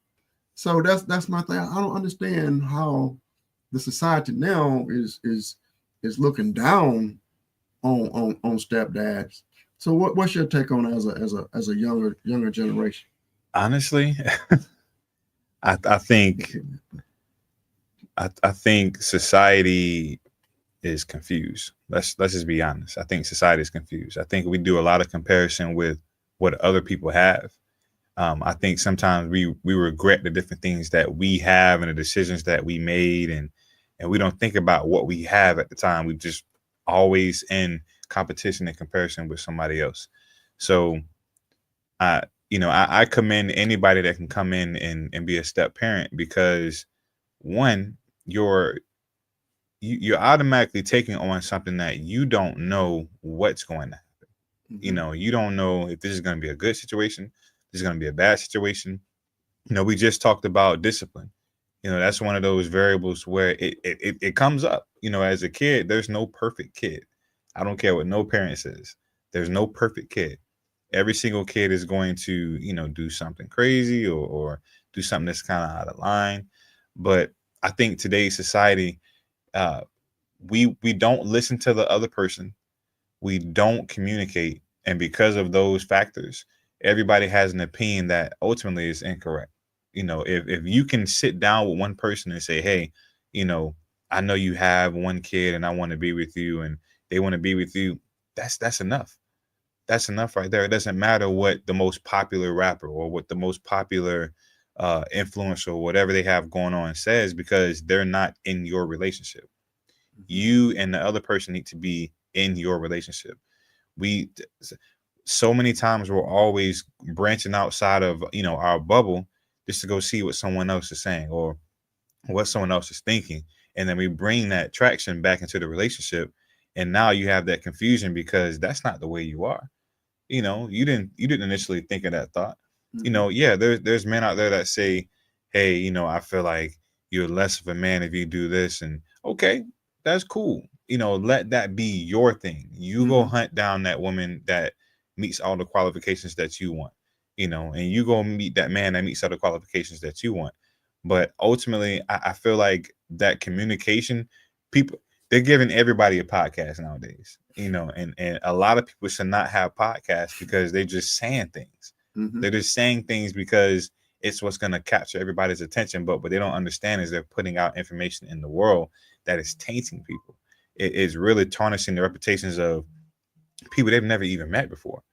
So that's my thing. I don't understand how the society now is looking down on stepdads. So what's your take on it as a younger generation? Honestly, I think society is confused. Let's just be honest. I think society is confused. I think we do a lot of comparison with what other people have. I think sometimes we regret the different things that we have and the decisions that we made, and we don't think about what we have at the time. We just always in competition and comparison with somebody else. So I commend anybody that can come in and be a step parent, because one, you're automatically taking on something that you don't know what's going to happen. Mm-hmm. You don't know if this is going to be a good situation, this is going to be a bad situation. We just talked about discipline. That's one of those variables where it comes up. As a kid, there's no perfect kid. I don't care what no parent says. There's no perfect kid. Every single kid is going to, do something crazy or do something that's kind of out of line. But I think today's society, we don't listen to the other person. We don't communicate. And because of those factors, everybody has an opinion that ultimately is incorrect. If you can sit down with one person and say, hey, I know you have one kid and I want to be with you, and they want to be with you, that's enough. That's enough right there. It doesn't matter what the most popular rapper or what the most popular influencer or whatever they have going on says, because they're not in your relationship. You and the other person need to be in your relationship. We so many times we're always branching outside of our bubble just to go see what someone else is saying or what someone else is thinking, and then we bring that traction back into the relationship, and now you have that confusion because that's not the way you are. You didn't initially think of that thought. Mm-hmm. Yeah, there's men out there that say, hey, I feel like you're less of a man if you do this, and okay, that's cool. Let that be your thing. You go Mm-hmm. hunt down that woman that meets all the qualifications that you want, and you go meet that man that meets all the qualifications that you want. But ultimately, I feel like that communication, people, they're giving everybody a podcast nowadays, and a lot of people should not have podcasts because they're just saying things. Mm-hmm. They're just saying things because it's what's going to capture everybody's attention. But what they don't understand is they're putting out information in the world that is tainting people. It is really tarnishing the reputations of people they've never even met before.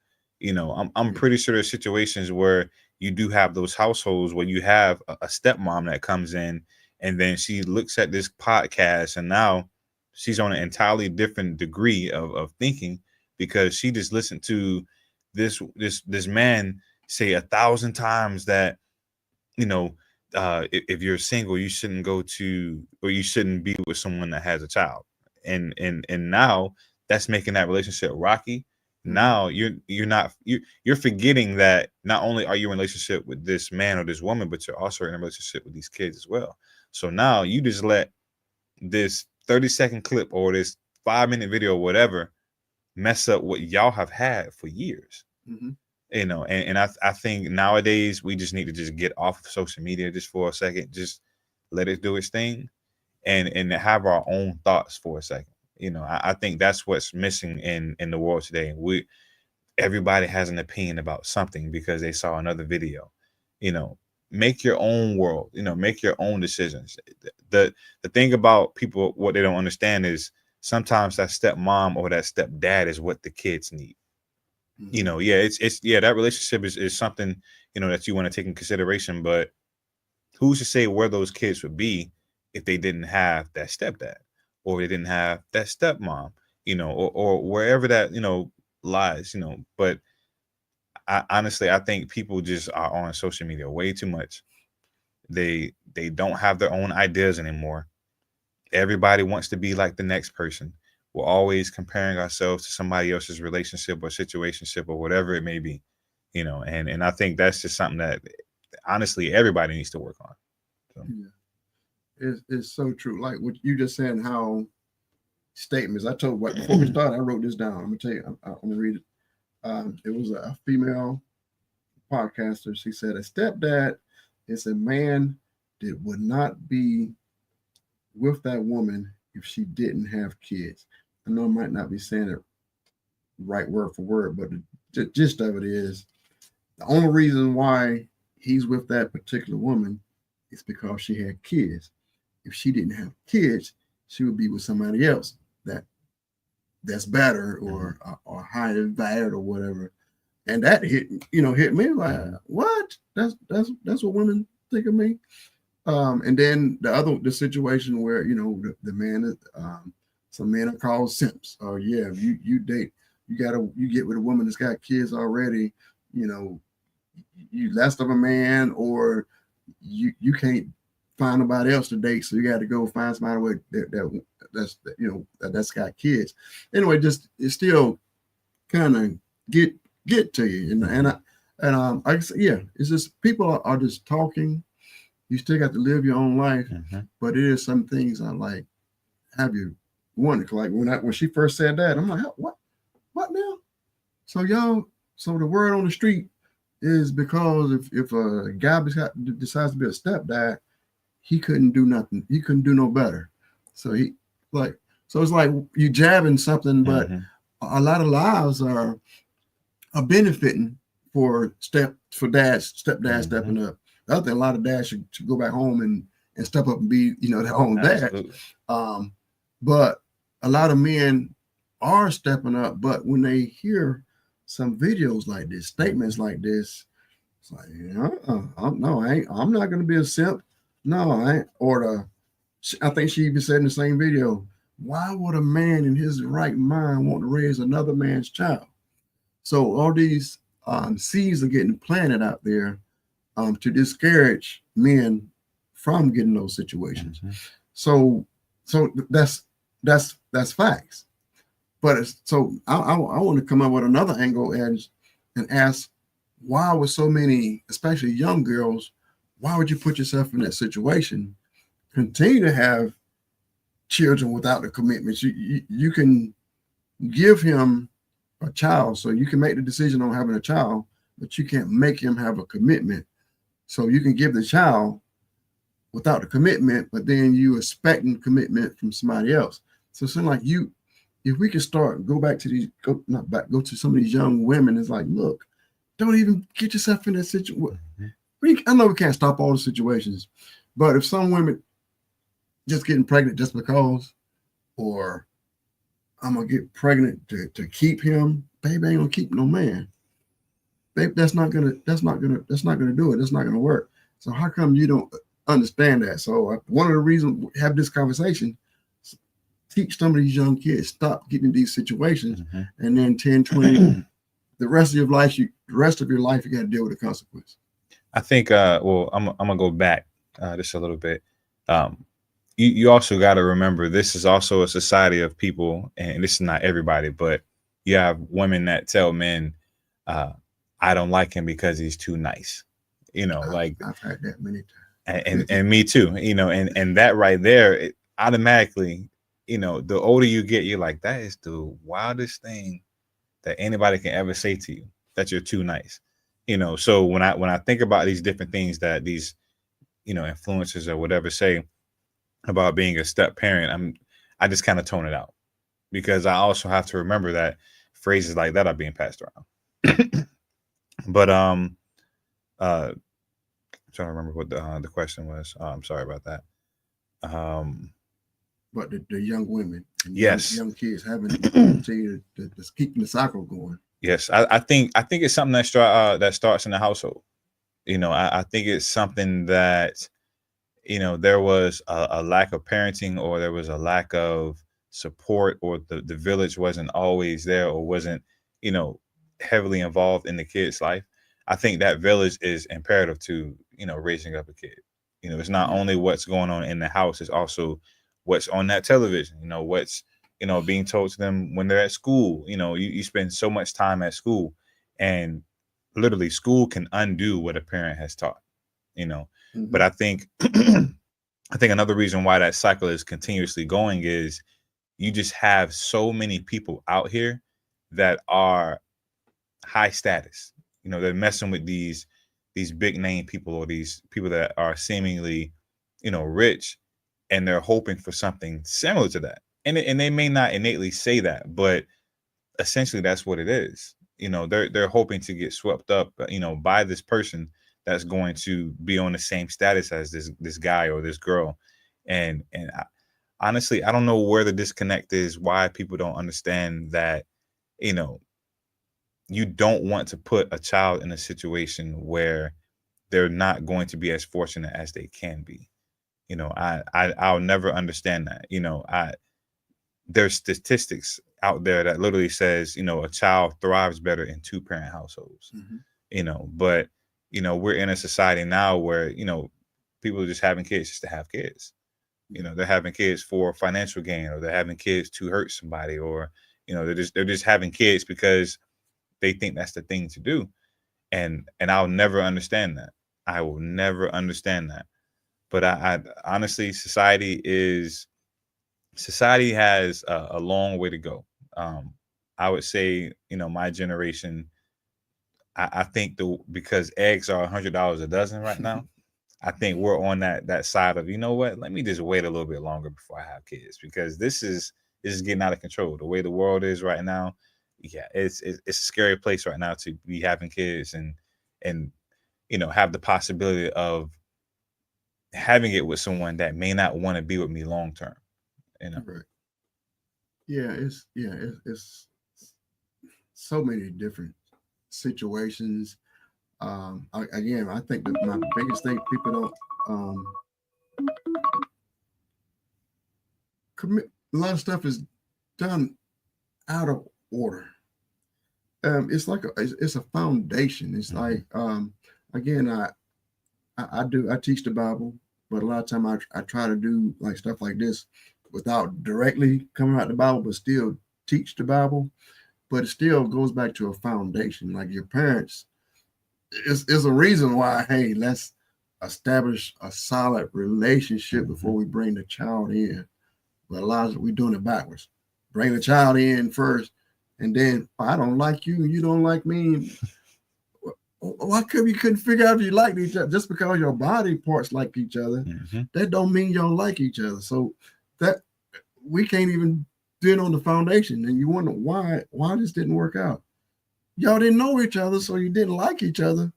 I'm pretty sure there's situations where you do have those households where you have a stepmom that comes in, and then she looks at this podcast, and now she's on an entirely different degree of thinking, because she just listened to this man say 1,000 times that, if you're single, you shouldn't go to, or you shouldn't be with someone that has a child, and now that's making that relationship rocky. Mm-hmm. Now you're forgetting that not only are you in a relationship with this man or this woman, but you're also in a relationship with these kids as well. So now you just let this 30-second clip or this 5-minute video or whatever mess up what y'all have had for years. Mm-hmm. And I think nowadays we just need to just get off of social media just for a second, just let it do its thing, and have our own thoughts for a second. I think that's what's missing in the world today. Everybody has an opinion about something because they saw another video. Make your own world, make your own decisions. The thing about people, what they don't understand is sometimes that stepmom or that stepdad is what the kids need. You know, yeah, it's yeah, that relationship is something, you know, that you want to take in consideration. But who's to say where those kids would be if they didn't have that stepdad, or they didn't have that stepmom, you know, or wherever that, you know, lies, you know. But I honestly, I think people just are on social media way too much. They don't have their own ideas anymore. Everybody wants to be like the next person. We're always comparing ourselves to somebody else's relationship or situationship or whatever it may be, you know. And I think that's just something that honestly everybody needs to work on. So. Yeah, it's so true. Like what you just saying, how statements. I told what before we started, I wrote this down. I'm gonna tell you. I'm gonna read it. It was a female podcaster. She said, "A stepdad is a man that would not be with that woman if she didn't have kids." I know I might not be saying it right word for word, but the gist of it is the only reason why he's with that particular woman is because she had kids. If she didn't have kids, she would be with somebody else that's better or higher valued or whatever. And that hit me like, what? That's what women think of me. And then the situation where the man is some men are called simps. Or yeah, you date, you get with a woman that's got kids already, you less of a man, or you can't find nobody else to date, so you got to go find somebody that's got kids. Anyway, just it still kind of get to you, I guess, yeah, it's just people are just talking. You still got to live your own life, but it is some things I like. Have you wondered, like when she first said that, I'm like, what now? So the word on the street is because if a guy decides to be a stepdad, he couldn't do nothing. He couldn't do no better. So it's like you jabbing something, but a lot of lives are benefiting for stepdad stepping up. The other thing, a lot of dads should go back home and step up and be, their own dad. But a lot of men are stepping up, but when they hear some videos like this, statements like this, it's like, I'm not going to be a simp. No, I ain't. I think she even said in the same video, why would a man in his right mind want to raise another man's child? So all these seeds are getting planted out there to discourage men from getting those situations. So that's facts. But I want to come up with another angle and ask, why would so many, especially young girls, why would you put yourself in that situation? Continue to have children without the commitments. You can give him a child, so you can make the decision on having a child, but you can't make him have a commitment. So you can give the child without the commitment, but then you expecting commitment from somebody else. So it's like if we can go to some of these young women, it's like, look, don't even get yourself in that situation. I know we can't stop all the situations, but if some women just getting pregnant just because, or I'm gonna get pregnant to keep him, baby ain't gonna keep no man. Babe, that's not gonna do it. That's not gonna work. So how come you don't understand that? So one of the reasons we have this conversation, teach some of these young kids, stop getting in these situations, and then 10, 20, the rest of your life, you got to deal with the consequence. I think, well, I'm gonna go back just a little bit. You also got to remember, this is also a society of people, and this is not everybody, but you have women that tell men, I don't like him because he's too nice. I've had that many times. And me too, and that right there, it automatically, the older you get, you're like, that is the wildest thing that anybody can ever say to you, that you're too nice. So when I think about these different things that these, influencers or whatever say about being a step parent, I just kind of tone it out, because I also have to remember that phrases like that are being passed around. But trying to remember what the question was. I'm sorry about that. But the young women, and yes, young kids having to keeping the cycle going. Yes, I think it's something that starts in the household. I think it's something that there was a lack of parenting, or there was a lack of support, or the village wasn't always there, or wasn't you know heavily involved in the kid's life. I think that village is imperative to raising up a kid. It's not Yeah. only what's going on in the house, it's also what's on that television, what's being told to them when they're at school. You spend so much time at school, and literally school can undo what a parent has taught. you know but Mhm. I think I think another reason why that cycle is continuously going is you just have so many people out here that are high status. They're messing with these big name people, or these people that are seemingly rich, and they're hoping for something similar to that. And they may not innately say that, but essentially that's what it is. They're hoping to get swept up by this person that's going to be on the same status as this guy or this girl. And honestly, I don't know where the disconnect is, why people don't understand that you know you don't want to put a child in a situation where they're not going to be as fortunate as they can be. I'll never understand that. There's statistics out there that literally says a child thrives better in two parent households. Mhm. But we're in a society now where people are just having kids just to have kids. They're having kids for financial gain, or they're having kids to hurt somebody, or they're just having kids because they think that's the thing to do. And I'll never understand that. I will never understand that. But I honestly, society has a long way to go. I would say, my generation, I think because eggs are $100 a dozen right now, I think we're on that side of, what, let me just wait a little bit longer before I have kids, because this is getting out of control. The way the world is right now, yeah, it's a scary place right now to be having kids, and have the possibility of having it with someone that may not want to be with me long term. You know. Right. It's so many different situations. Again, I think that my biggest thing people don't commit. A lot of stuff is done out of order. It's like it's a foundation. It's Mm-hmm. like again, I teach the Bible, but a lot of time I try to do like stuff like this without directly coming out the Bible, but still teach the Bible. But it still goes back to a foundation. Like your parents is a reason why, hey, let's establish a solid relationship before Mm-hmm. we bring the child in. But a lot of we're doing it backwards. Bring the child in first, and then I don't like you, you don't like me. Why come you couldn't figure out if you liked each other? Just because your body parts like each other, Mm-hmm. that don't mean you don't like each other. So that we can't even do it on the foundation. And you wonder why this didn't work out. Y'all didn't know each other, so you didn't like each other.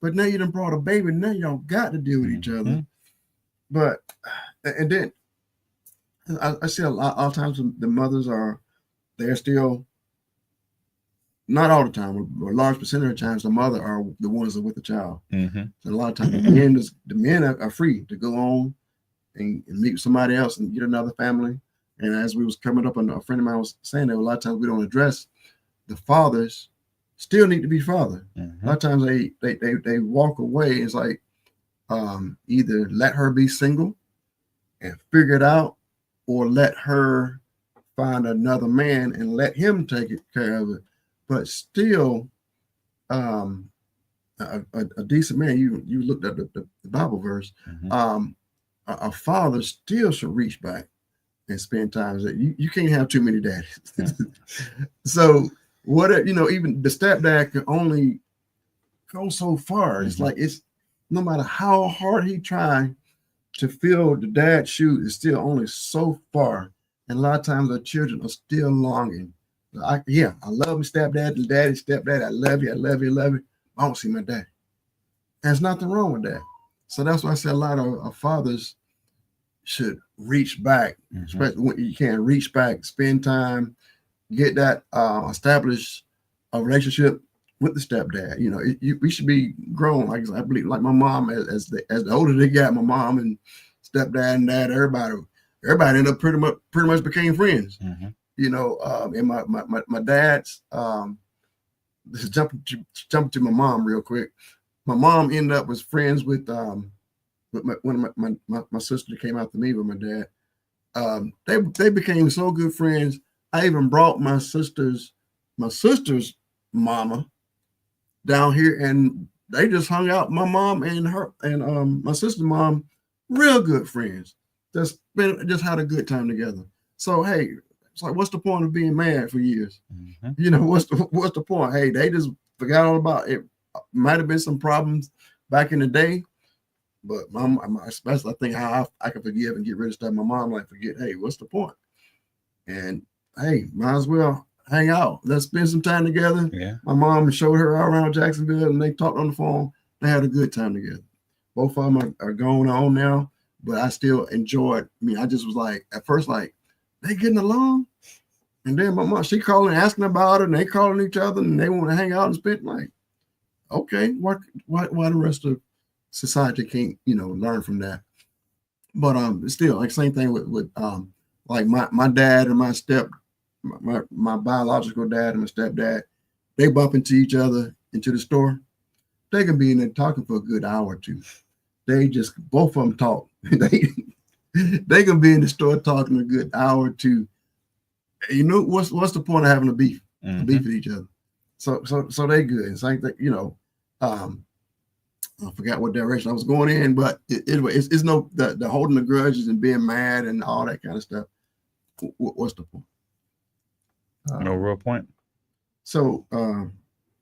But now you done brought a baby, now y'all got to deal with each Mm-hmm. other. But and then I see a lot of times the mothers they're still, not all the time, but a large percentage of the times the mother are the ones that are with the child. Mm-hmm. And a lot of times the men are free to go on and meet somebody else and get another family. And as we was coming up, a friend of mine was saying that a lot of times we don't address the fathers still need to be father. A Mm-hmm. lot of times they walk away. It's like either let her be single and figure it out, or let her find another man and let him take care of it. But still, um, a decent man. You looked at the Bible verse. Mm-hmm. A father still should reach back and spend time. You can't have too many daddies. So what even the stepdad can only go so far. It's Mm-hmm. like it's no matter how hard he tried to fill the dad's shoe, it's still only so far. And a lot of times the children are still longing. I love my stepdad, the daddy, stepdad. I love you, I love you, I love you. I don't see my dad. There's nothing wrong with that. So that's why I say a lot of fathers should reach back, Mm-hmm. especially when you can reach back, spend time, get that established a relationship with the stepdad. You know, we should be grown. Like I believe, like my mom, as the older they got, my mom and stepdad and dad, everybody ended up pretty much became friends. Mm-hmm. You know, and my dad's this is jumping to my mom real quick. My mom ended up was friends with one of my sister that came after me with my dad. They became so good friends. I even brought my sister's mama down here, and they just hung out. My mom and her and my sister's mom, real good friends. Just had a good time together. So hey, it's like, what's the point of being mad for years? Mm-hmm. You know, what's the point? Hey, they just forgot all about it. Might have been some problems back in the day, but especially I think how I can forgive and get rid of stuff. My mom like forget. Hey, what's the point? And hey, might as well hang out. Let's spend some time together. Yeah. My mom showed her all around Jacksonville, and they talked on the phone. They had a good time together. Both of them are going on now, but I still enjoyed. I mean, I just was like at first like they getting along, and then my mom she calling asking about it, and they calling each other, and they want to hang out and spend like, okay, why the rest of society can't learn from that? But still like same thing with like my dad and my biological dad and my stepdad, they bump into each other into the store. They can be in there talking for a good hour or two. They just both of them talk. they can be in the store talking a good hour or two. You know what's the point of having a beef? Mm-hmm. Beef with each other. So they good. It's like that, I forgot what direction I was going in, but it's no the holding the grudges and being mad and all that kind of stuff. What's the point? No real point. So,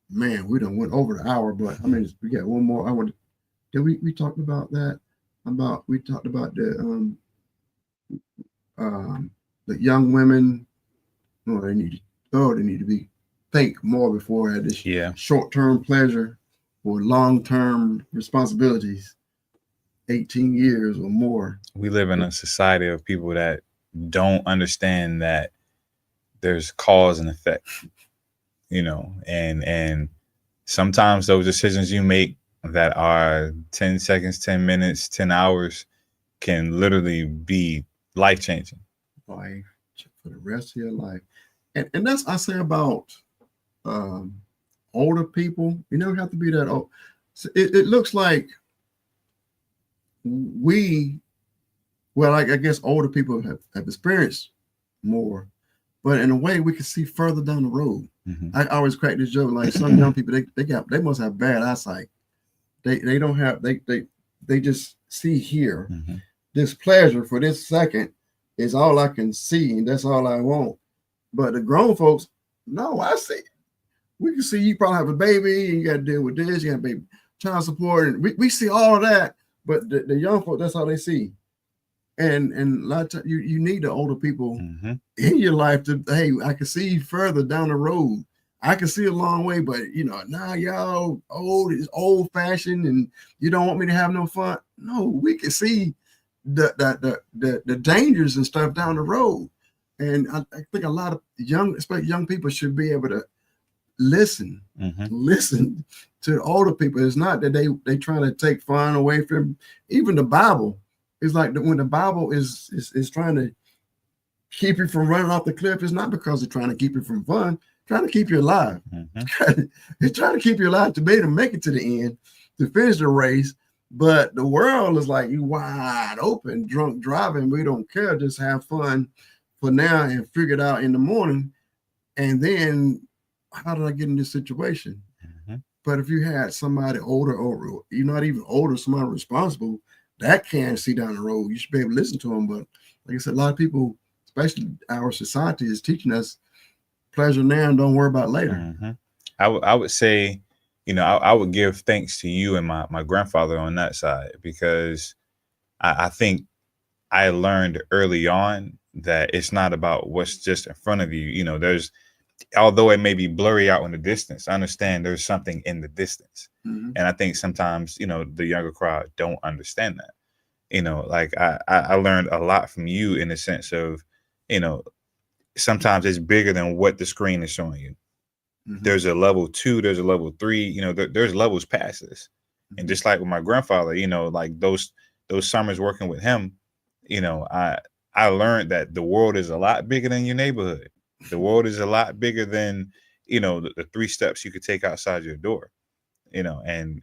man, we done went over the hour, but I mean, we got one more. We talked about that. We talked about the young women. Oh, they need to be think more before had this short-term pleasure or long-term responsibilities. 18 years or more. We live in a society of people that don't understand that there's cause and effect, and sometimes those decisions you make that are 10 seconds, 10 minutes, 10 hours can literally be life-changing. Life for the rest of your life. And that's I say about older people. You never have to be that old. So it looks like I guess older people have experienced more, but in a way we can see further down the road. Mm-hmm. I always crack this joke, like some young people, they must have bad eyesight. They don't have, they just see here. Mm-hmm. This pleasure for this second is all I can see, and that's all I want. But the grown folks, no, I see. We can see you probably have a baby, and you got to deal with this, you got baby child support, and we see all of that. But the young folks, that's how they see. And a lot of times you need the older people mm-hmm. in your life to, hey, I can see further down the road. I can see a long way, but now y'all old fashioned, and you don't want me to have no fun. No, we can see the dangers and stuff down the road. And I think a lot of especially young people should be able to listen to the older people. It's not that they trying to take fun away from even the Bible. It's like when the Bible is trying to keep you from running off the cliff, it's not because they're trying to keep you from fun, trying to keep you alive. Mm-hmm. It's trying to keep you alive to be able to make it to the end, to finish the race. But the world is like you wide open, drunk driving. We don't care. Just have fun for now and figure it out in the morning. And then how did I get in this situation? Mm-hmm. But if you had somebody older, or you're not even older, somebody responsible that can see down the road, you should be able to listen to them. But like I said, a lot of people, especially our society, is teaching us pleasure now and don't worry about later. Mm-hmm. I would say, I would give thanks to you and my grandfather on that side, because I think I learned early on that it's not about what's just in front of you. There's, although it may be blurry out in the distance, I understand there's something in the distance. Mm-hmm. And I think sometimes, the younger crowd don't understand that. Like I learned a lot from you in the sense of, sometimes it's bigger than what the screen is showing you. There's a level 2, there's a level 3, you know, there's levels past this. And just like with my grandfather, you know, like those summers working with him, you know, I learned that the world is a lot bigger than your neighborhood. The world is a lot bigger than, you know, the 3 steps you could take outside your door, you know. And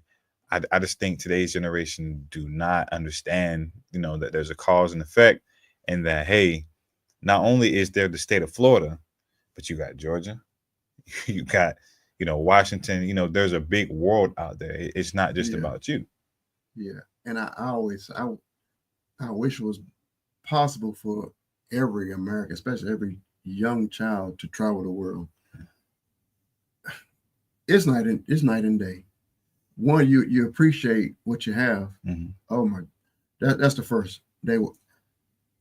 I just think today's generation do not understand, you know, that there's a cause and effect, and that, hey, not only is there the state of Florida, but you got Georgia, you got, you know, Washington, you know, there's a big world out there. It's not just about you. Yeah. And I wish it was possible for every American, especially every young child, to travel the world. It's night and day. One, you appreciate what you have. Oh my, that's the first.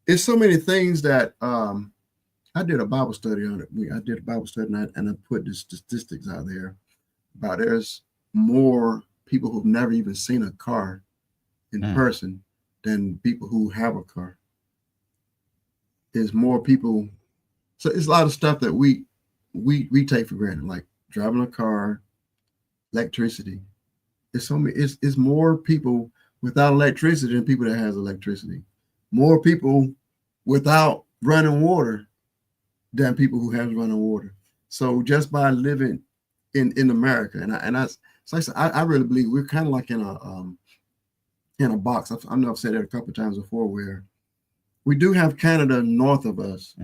It's so many things that I did a Bible study on it. I did a Bible study and I put the statistics out there about there's more people who've never even seen a car in person than people who have a car. There's more people. So it's a lot of stuff that we take for granted, like driving a car, electricity. It's more people without electricity than people that has electricity. More people without running water than people who have running water. So just by living in America, I really believe we're kind of like in a box. I know I've said that a couple of times before, where we do have Canada north of us.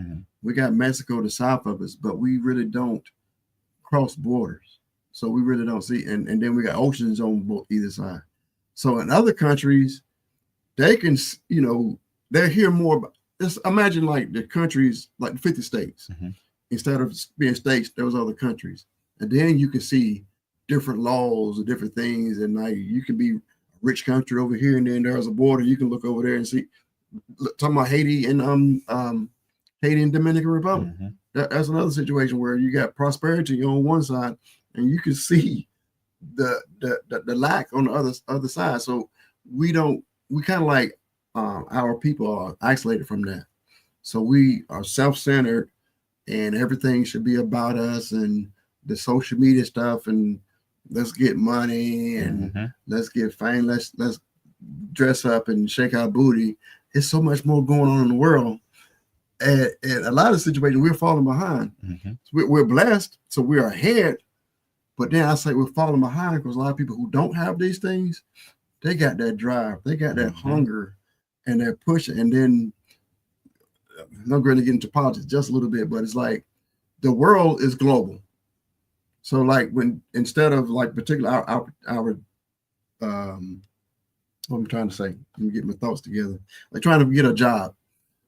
We got Mexico to south of us, but we really don't cross borders. So we really don't see, and then we got oceans on both either side. So in other countries, they can, you know, they hear more about. Just imagine like the countries, like the 50 states. Instead of being states, there was other countries, and then you can see different laws and different things. And like you can be a rich country over here, and then there's a border. You can look over there and see. Talking about Haiti and Haiti and Dominican Republic. That's another situation where you got prosperity on one side, and you can see the lack on the other side. So we kind of like our people are isolated from that. So we are self-centered, and everything should be about us and the social media stuff, and let's get money and let's get fame. Let's dress up and shake our booty. It's so much more going on in the world. And a lot of situations, we're falling behind. We're blessed, so we're ahead. But then I say we're falling behind because a lot of people who don't have these things, they got that drive, they got that hunger, and they're pushing. And then I'm not going to get into politics just a little bit, but it's like the world is global. So like when instead of like particular our what I'm trying to say, let me get my thoughts together. Like trying to get a job.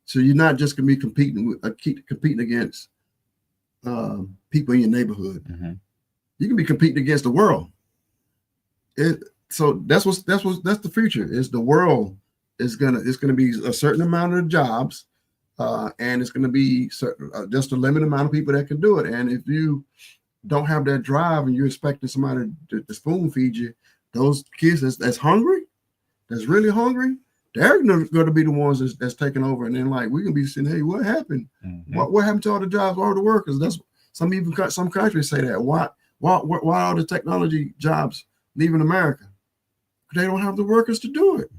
So you're not just gonna be competing against people in your neighborhood. You can be competing against the world. So that's the future. Is the world it's gonna be a certain amount of jobs, and it's gonna be just a limited amount of people that can do it. And if you don't have that drive and you're expecting somebody to spoon feed you, those kids that's hungry, that's really hungry, they're going to be the ones that's taking over. And then like we can be saying, hey, what happened? What happened to all the jobs, all the workers? That's some countries say that. Why all the technology jobs leaving America? They don't have the workers to do it.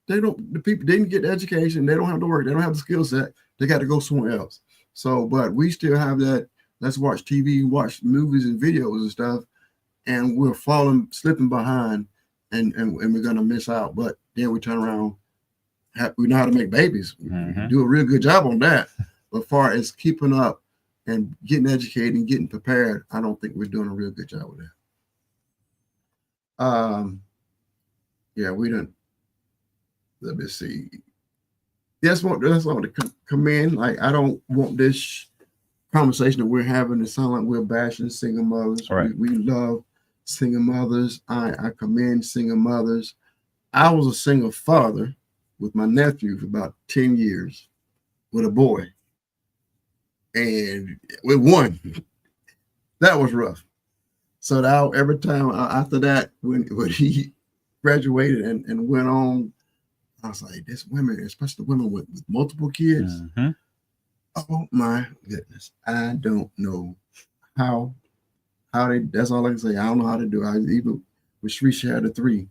The people didn't get the education. They don't have the work. They don't have the skill set. They got to go somewhere else. So, but we still have that. Let's watch TV, watch movies and videos and stuff, and we're slipping behind, and we're gonna miss out. But then we turn around, we know how to make babies. We do a real good job on that. But as far as keeping up and getting educated and getting prepared, I don't think we're doing a real good job with that. Yeah, we don't. Let me see. That's what to come in. Like I don't want this conversation that we're having to sound like we're bashing single mothers. Right. We love single mothers. I commend single mothers. I was a single father with my nephew for about 10 years with a boy. And with one, that was rough. So now every time after that, when he graduated and went on, I was like, this women, especially women with multiple kids, oh my goodness. I don't know how how they. That's all I can say. I don't know how to do. I even with Sri she had a 3.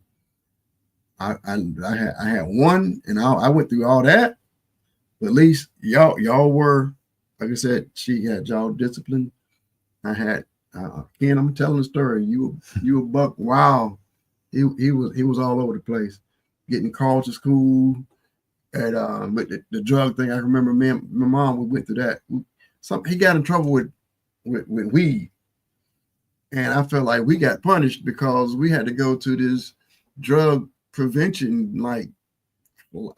I had 1, and I went through all that. But at least y'all were, like I said, she had y'all discipline. I had Ken. I'm telling the story. You a buck. Wow, he was all over the place, getting called to school. And with the drug thing, I remember me and my mom, we went through that. He got in trouble with weed, and I felt like we got punished because we had to go to this drug prevention, like, what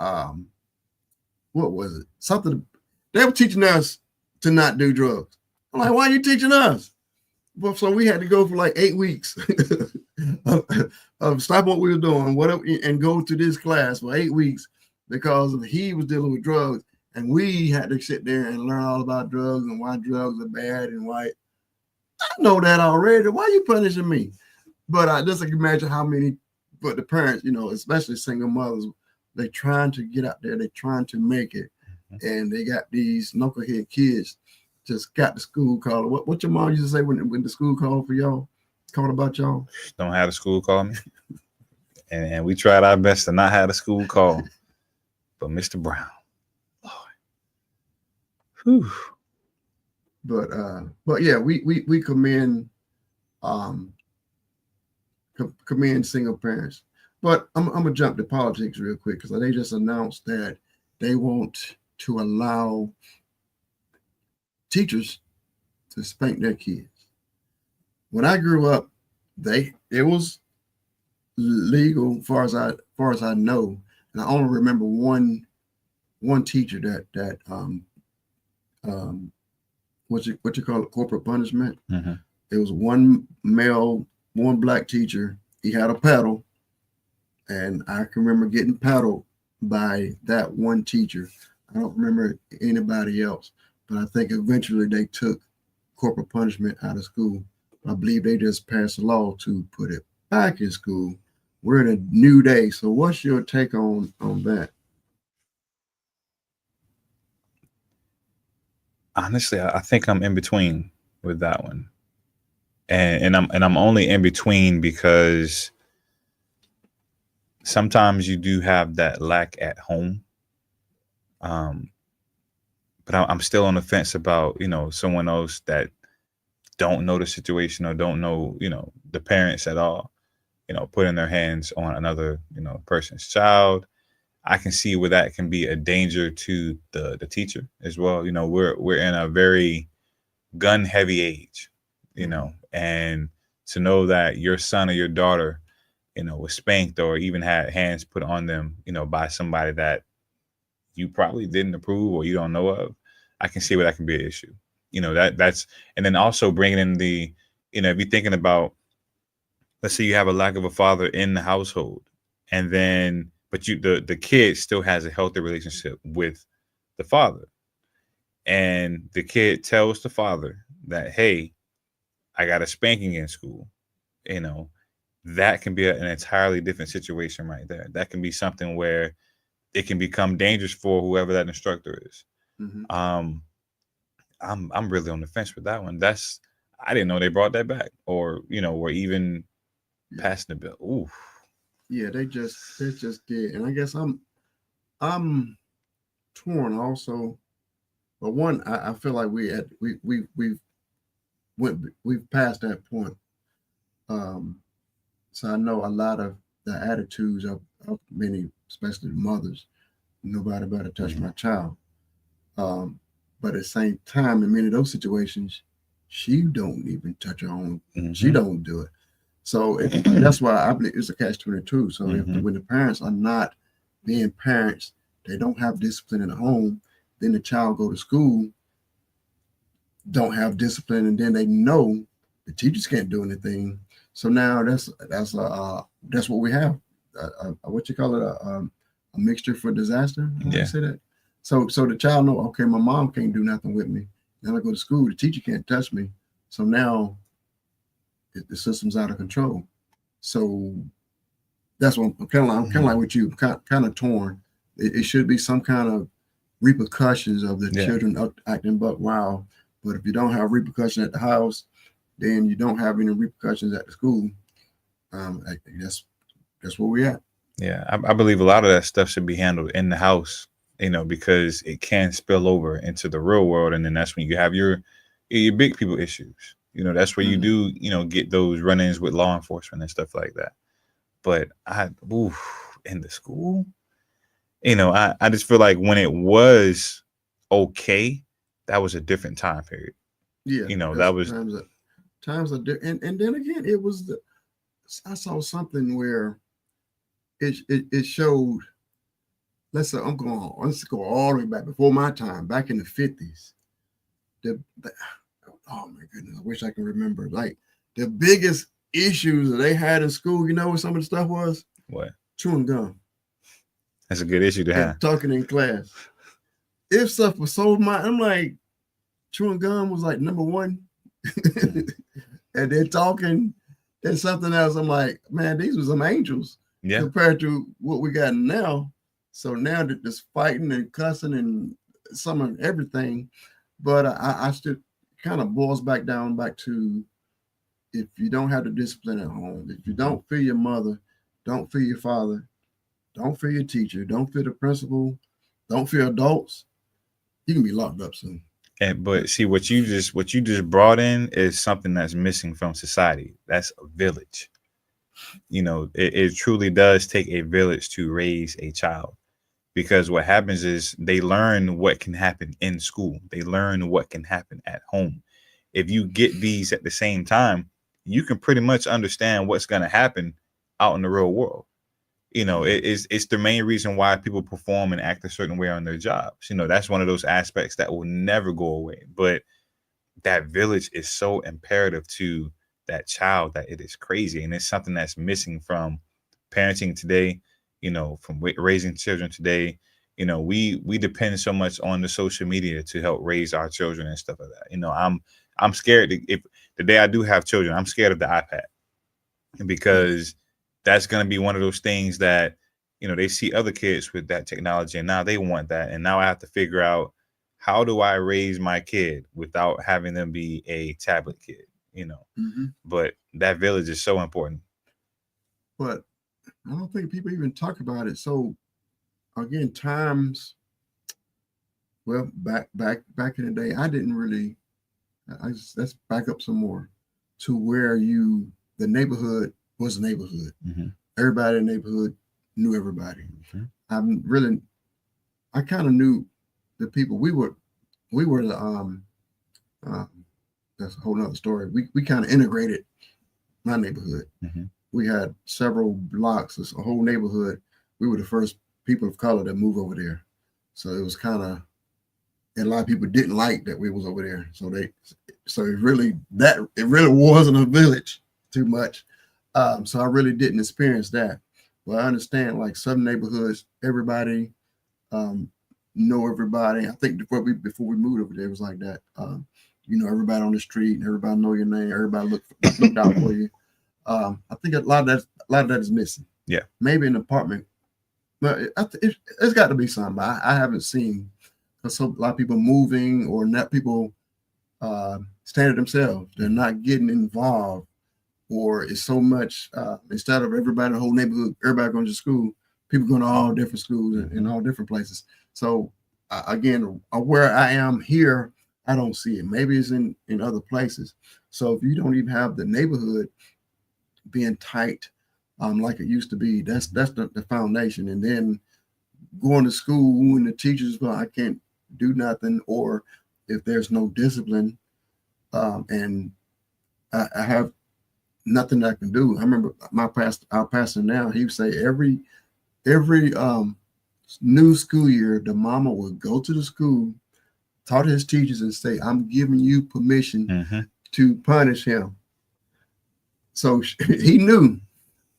was it? Something they were teaching us to not do drugs. I'm like, why are you teaching us? Well, so we had to go for like 8 weeks of stop what we were doing, whatever, and go to this class for 8 weeks because he was dealing with drugs, and we had to sit there and learn all about drugs and why drugs are bad and why. I know that already. Why are you punishing me? But I just like imagine how many, but the parents, especially single mothers, they're trying to get out there, they're trying to make it, and they got these knucklehead kids. Just got the school call. What your mom used to say when the school called for y'all? Called about y'all? Don't have the school call me. And we tried our best to not have the school call. But Mr. Brown, Lord. Whew. But yeah, we commend single parents. But I'm gonna jump to politics real quick because they just announced that they want to allow teachers to spank their kids. When I grew up, it was legal, far as I know, and I only remember one teacher that what you call it, corporal punishment. Mm-hmm. It was one male, one black teacher. He had a paddle, and I can remember getting paddled by that one teacher. I don't remember anybody else. But I think eventually they took corporal punishment out of school. I believe they just passed a law to put it back in school. We're in a new day. So what's your take on that? Honestly, I think I'm in between with that one. And I'm only in between because sometimes you do have that lack at home. But I'm still on the fence about, someone else that don't know the situation or don't know, the parents at all, putting their hands on another, person's child. I can see where that can be a danger to the teacher as well. We're in a very gun heavy age, and to know that your son or your daughter, was spanked or even had hands put on them, by somebody that you probably didn't approve or you don't know of, I can see where that can be an issue. That's, and then also bringing in the, if you're thinking about, let's say you have a lack of a father in the household, and then, but the kid still has a healthy relationship with the father, and the kid tells the father that, hey, I got a spanking in school, that can be an entirely different situation right there. That can be something where it can become dangerous for whoever that instructor is. Mm-hmm. I'm really on the fence with that one. I didn't know they brought that back, or or even passing the bill. Ooh. Yeah, they just did, and I guess I'm torn also. But one, I feel like we've passed that point. So I know a lot of the attitudes of many, especially mothers. Nobody better touch my child. But at the same time, in many of those situations, she don't even touch her own. Mm-hmm. She don't do it. So that's why I believe it's a catch-22. So when the parents are not being parents, they don't have discipline in the home, then the child go to school, don't have discipline, and then they know the teachers can't do anything. So now that's what we have. What you call it? A mixture for disaster. Yeah. Say that. So the child know, okay, my mom can't do nothing with me. Then I go to school, the teacher can't touch me. So now the system's out of control. So that's what I'm kind of like with you, kind of torn. It should be some kind of repercussions of the children acting buck wild. But if you don't have repercussion at the house, then you don't have any repercussions at the school. That's where we at. Yeah, I believe a lot of that stuff should be handled in the house, because it can spill over into the real world, and then that's when you have your big people issues. That's where you do, get those run-ins with law enforcement and stuff like that. But in the school, I just feel like when it was okay, that was a different time period. Yeah, That was times are different. And then again, I saw something where it showed. Let's go all the way back before my time, back in the 50s. Oh my goodness, I wish I can remember. Like the biggest issues that they had in school, what some of the stuff was? What? Chewing gum. That's a good issue to have. Talking in class. If stuff was so I'm like, chewing gum was like number one. And they're talking and something else. I'm like, man, these were some angels compared to what we got now. So now that there's fighting and cussing and some of everything, but I still kind of boils back to if you don't have the discipline at home, if you don't fear your mother, don't fear your father, don't fear your teacher, don't fear the principal, don't fear adults, you can be locked up soon. But see, what you just brought in is something that's missing from society. That's a village. It truly does take a village to raise a child, because what happens is they learn what can happen in school. They learn what can happen at home. If you get these at the same time, you can pretty much understand what's going to happen out in the real world. It's the main reason why people perform and act a certain way on their jobs. That's one of those aspects that will never go away. But that village is so imperative to that child that it is crazy. And it's something that's missing from parenting today, from raising children today. We depend so much on the social media to help raise our children and stuff like that. I'm scared if the day I do have children, I'm scared of the iPad, because that's going to be one of those things that, they see other kids with that technology and now they want that. And now I have to figure out, how do I raise my kid without having them be a tablet kid, But that village is so important. But I don't think people even talk about it. So again, back in the day, I didn't really, let's back up some more to where the neighborhood was a neighborhood. Mm-hmm. Everybody in the neighborhood knew everybody. Mm-hmm. I kind of knew the people. We were the that's a whole nother story. We kind of integrated my neighborhood. Mm-hmm. We had several blocks, a whole neighborhood. We were the first people of color that moved over there. So it was kind of, and a lot of people didn't like that we was over there. So it really wasn't a village too much. So I really didn't experience that. But I understand, like some neighborhoods, everybody know everybody. I think before we moved over there, it was like that. Everybody on the street, everybody know your name, everybody looked out for you. I think a lot of that is missing. Yeah, maybe an apartment, but it's got to be something. I haven't seen, because a lot of people moving or not people standing themselves. They're not getting involved, or it's so much. Instead of everybody in the whole neighborhood, everybody going to school, people going to all different schools in all different places. So again, where I am here, I don't see it. Maybe it's in other places. So if you don't even have the neighborhood being tight like it used to be, that's the foundation. And then going to school and the teachers, well, I can't do nothing, or if there's no discipline, and I have nothing I can do. I remember our pastor now, he would say every new school year, the mama would go to the school, talk to his teachers and say, I'm giving you permission to punish him. So he knew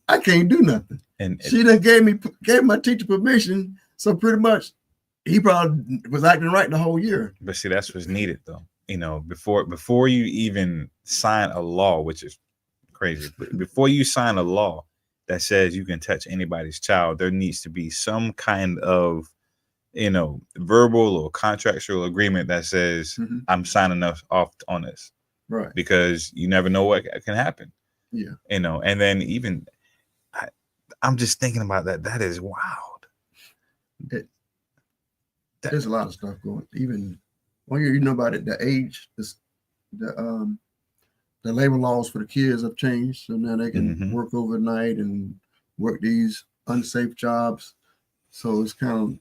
I can't do nothing. And she done gave my teacher permission. So pretty much he probably was acting right the whole year. But see, that's what's needed though. Before you even sign a law, which is crazy, but before you sign a law that says you can touch anybody's child, there needs to be some kind of, verbal or contractual agreement that says I'm signing off on this. Right. because you never know what can happen. Yeah. You know, and then even I'm just thinking about that. That is wild. There's a lot of stuff going. Even when you know about it, the age, the labor laws for the kids have changed, so now they can work overnight and work these unsafe jobs. So it's kind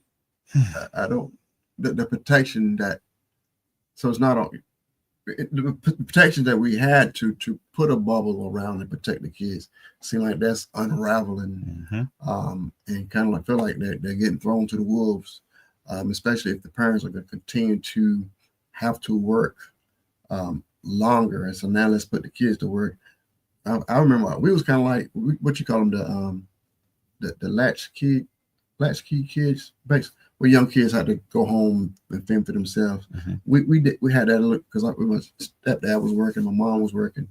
of I don't the protection that so it's not the protection that we had to put a bubble around and protect the kids seem like that's unraveling, and kind of like feel like they're getting thrown to the wolves, especially if the parents are going to continue to have to work longer. And so now let's put the kids to work. I remember we was kind of like what you call them, the latchkey kids, basically, where young kids had to go home and fend for themselves. We had that look because my stepdad was working, my mom was working.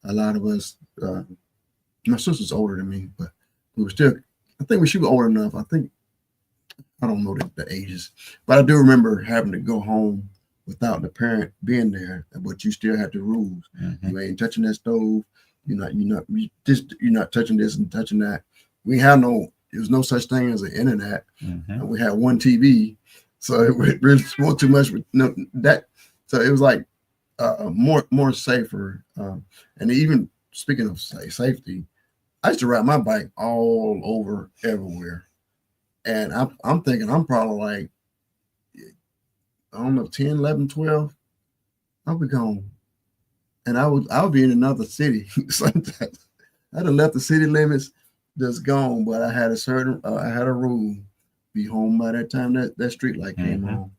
A lot of us, my sister's older than me, but we were still. I think she was old enough. I don't know the ages, but I do remember having to go home without the parent being there, but you still had the rules. You ain't touching that stove. You're not touching this and touching that. There was no such thing as an internet. We had one TV, so it really wasn't too much. So it was like more safer. And even speaking of safety, I used to ride my bike all over everywhere, and I'm thinking I'm probably like, I don't know, 10, 11, 12. I'll be gone, and I'll be in another city sometimes. I'd have left the city limits, just gone, but I had a rule: be home by that time that street light came on.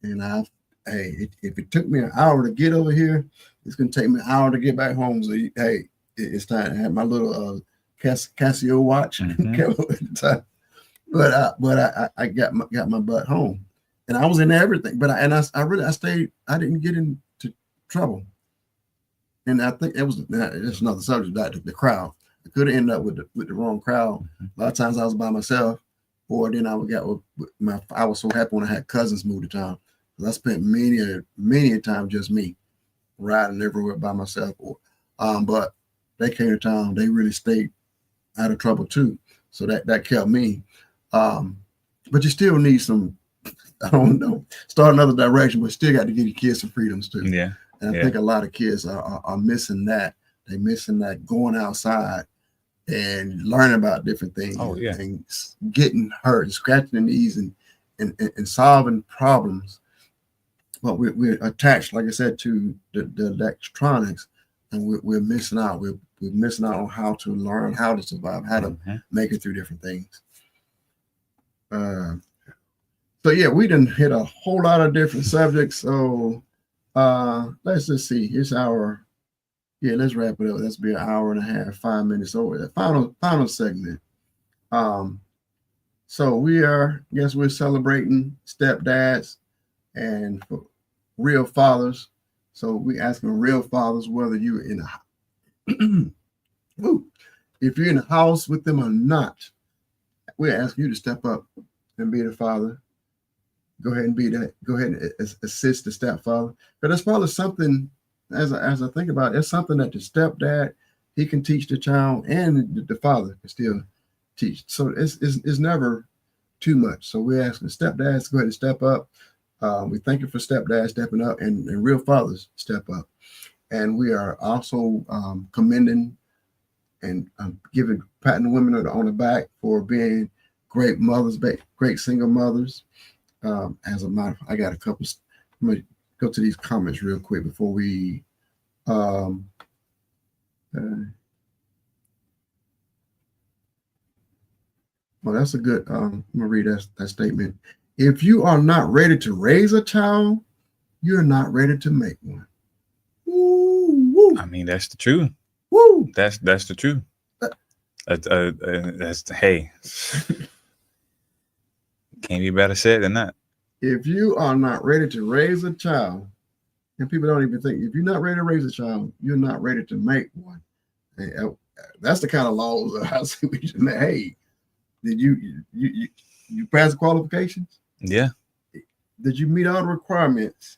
And if it took me an hour to get over here, it's gonna take me an hour to get back home. So it's time to have my little Casio watch at the time. But I got my butt home, and I was in everything. But I stayed. I didn't get into trouble, and I think that's another subject. That the crowd. I could have ended up with the wrong crowd. A lot of times I was by myself, or then I would get with I was so happy when I had cousins move to town. I spent many a time just me riding everywhere by myself. But they came to town. They really stayed out of trouble too. So that kept me. But you still need some, I don't know, start another direction, but still got to give your kids some freedoms too. Yeah. And I think a lot of kids are missing that. They're missing that going outside and learning about different things. And getting hurt, scratching their knees and solving problems. But we're attached, like I said, to the electronics, and we're missing out. We're missing out on how to learn, how to survive, how to make it through different things. So yeah, we didn't hit a whole lot of different subjects. So let's just see. It's let's wrap it up. Let's be an hour and a half, 5 minutes over. The final segment. So we're celebrating stepdads and for real fathers. So we asking real fathers whether you're in if you're in a house with them or not. We're asking you to step up and be the father. Go ahead and be that. Go ahead and assist the stepfather. But that's probably something, as I think about it, it's something that the stepdad, he can teach the child, and the father can still teach. So it's never too much. So we're asking stepdads to go ahead and step up. We thank you for stepdads stepping up and real fathers step up. And we are also commending and patting women on the back for being great mothers, great single mothers. As a matter, I got a couple. I'm gonna go to these comments real quick before we. Well, that's a good. I'm gonna read that statement. If you are not ready to raise a child, you're not ready to make one. Woo, woo. I mean, that's the truth. Woo. That's the truth. That's hey. Can't be better said than that. If you are not ready to raise a child, and people don't even think, if you're not ready to raise a child, you're not ready to make one. And that's the kind of laws of how we should make. Hey, did you pass the qualifications? Yeah. Did you meet all the requirements?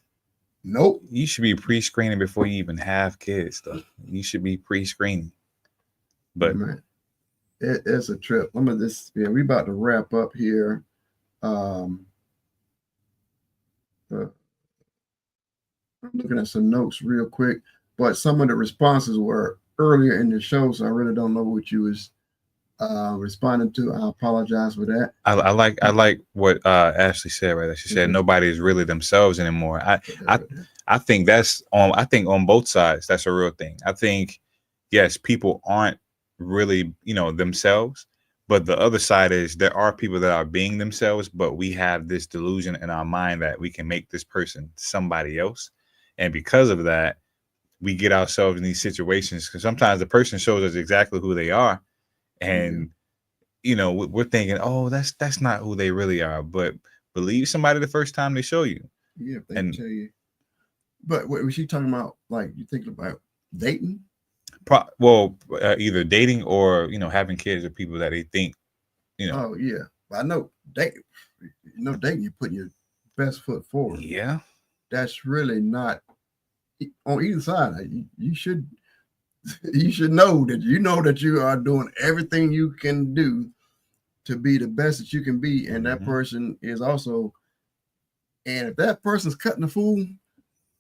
Nope. You should be pre-screening before you even have kids, though. You should be pre-screening. But Man, it's a trip. We about to wrap up here. I'm looking at some notes real quick, but some of the responses were earlier in the show, so I really don't know what you was responding to. I apologize for that. I like what Ashley said right there. She said nobody is really themselves anymore. I think that's on both sides. That's a real thing. I think yes, people aren't really themselves, but the other side is there are people that are being themselves, but we have this delusion in our mind that we can make this person somebody else, and because of that, we get ourselves in these situations because sometimes the person shows us exactly who they are, and we're thinking, oh, that's not who they really are. But believe somebody the first time they show you. Yeah, if they tell you. But what was she talking about? Like you thinking about dating? Either dating or having kids with people that they think. Oh yeah, I know dating. Dating, you're putting your best foot forward. Yeah, that's really not on either side. You should know that you are doing everything you can do to be the best that you can be, and that person is also. And if that person's cutting the fool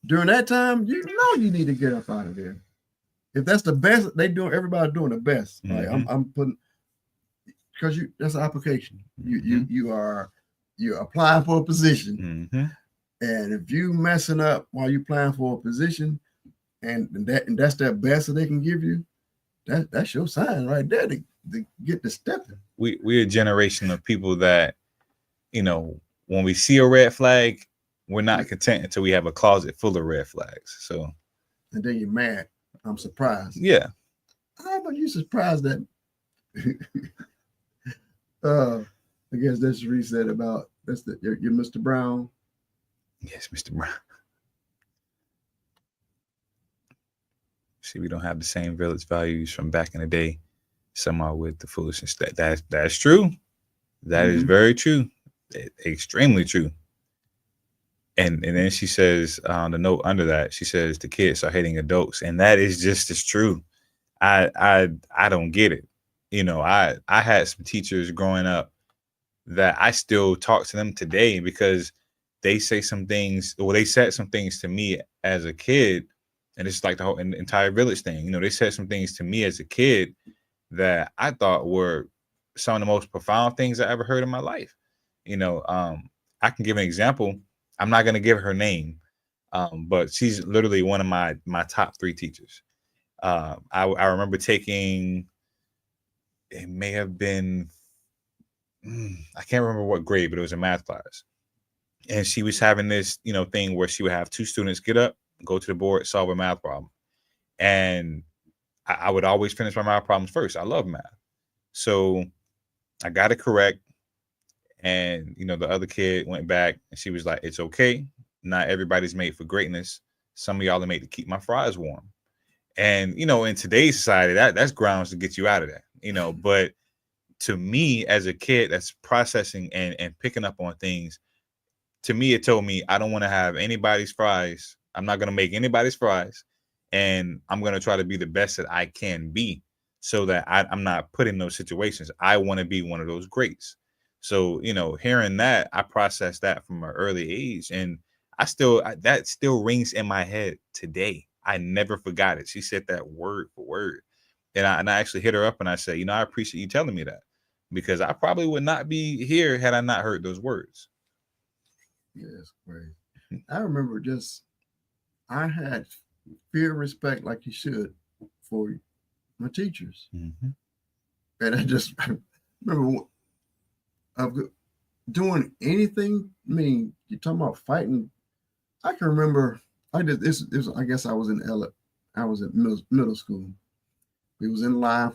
during that time, you need to get up out of there. If that's the best, everybody doing the best. Like I'm putting, because that's an application. You're applying for a position, and if you messing up while you're applying for a position, and that's their best that they can give you, that's your sign right there to get the stepping. We're a generation of people that, when we see a red flag, we're not content until we have a closet full of red flags. So, and then you're mad. I'm surprised. Yeah. How about you surprised that? I guess that's what he said about you're Mr. Brown. Yes, Mr. Brown. See, we don't have the same village values from back in the day. Somehow with the foolishness. That's true. That is very true. Extremely true. And then she says, the note under that, she says the kids are hating adults, and that is just as true. I don't get it. I had some teachers growing up that I still talk to them today because they say some things, or they said some things to me as a kid, and it's like the whole entire village thing. They said some things to me as a kid that I thought were some of the most profound things I ever heard in my life. I can give an example. I'm not going to give her name, but she's literally one of my top 3 teachers. I remember taking, it may have been, I can't remember what grade, but it was a math class. And she was having this, thing where she would have 2 students get up, go to the board, solve a math problem. And I would always finish my math problems first. I love math. So I got it correct. And, the other kid went back and she was like, it's okay. Not everybody's made for greatness. Some of y'all are made to keep my fries warm. And, in today's society, that's grounds to get you out of that, but to me as a kid that's processing and picking up on things, to me, it told me I don't want to have anybody's fries. I'm not going to make anybody's fries. And I'm going to try to be the best that I can be so that I'm not put in those situations. I want to be one of those greats. So, hearing that, I processed that from an early age, and that still rings in my head today. I never forgot it. She said that word for word. And I actually hit her up and I said, I appreciate you telling me that, because I probably would not be here had I not heard those words. Yes, great. I remember I had fear and respect like you should for my teachers. And I just remember doing anything. I mean, you're talking about fighting. I can remember I did this. I guess I was in middle school. We was in line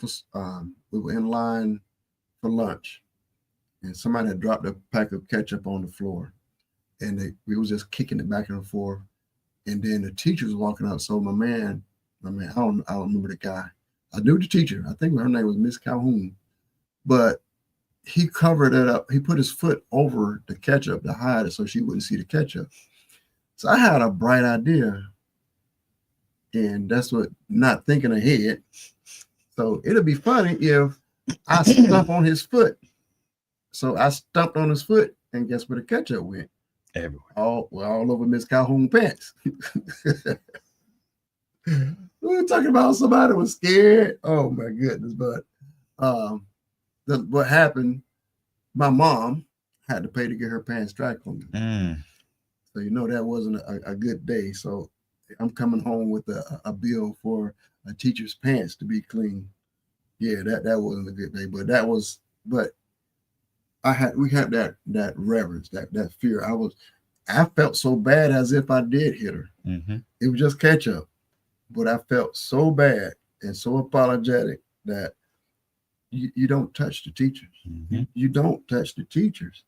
for lunch, and somebody had dropped a pack of ketchup on the floor, and we was just kicking it back and forth. And then the teacher was walking out. So my man, I don't remember the guy. I knew the teacher. I think her name was Miss Calhoun, but he covered it up. He put his foot over the ketchup to hide it so she wouldn't see the ketchup. So I had a bright idea, and that's what not thinking ahead. So it'll be funny if I stomp on his foot. So I stomped on his foot, and guess where the ketchup went? Everywhere. All over Miss Calhoun pants. We were talking about somebody was scared. Oh my goodness! But what happened? My mom had to pay to get her pants dry cleaned. So you know that wasn't a good day. So I'm coming home with a bill for a teacher's pants to be cleaned. Yeah, that wasn't a good day. But we had that reverence, that fear. I felt so bad as if I did hit her. It was just ketchup. But I felt so bad and so apologetic that you don't touch the teachers. You don't touch the teachers.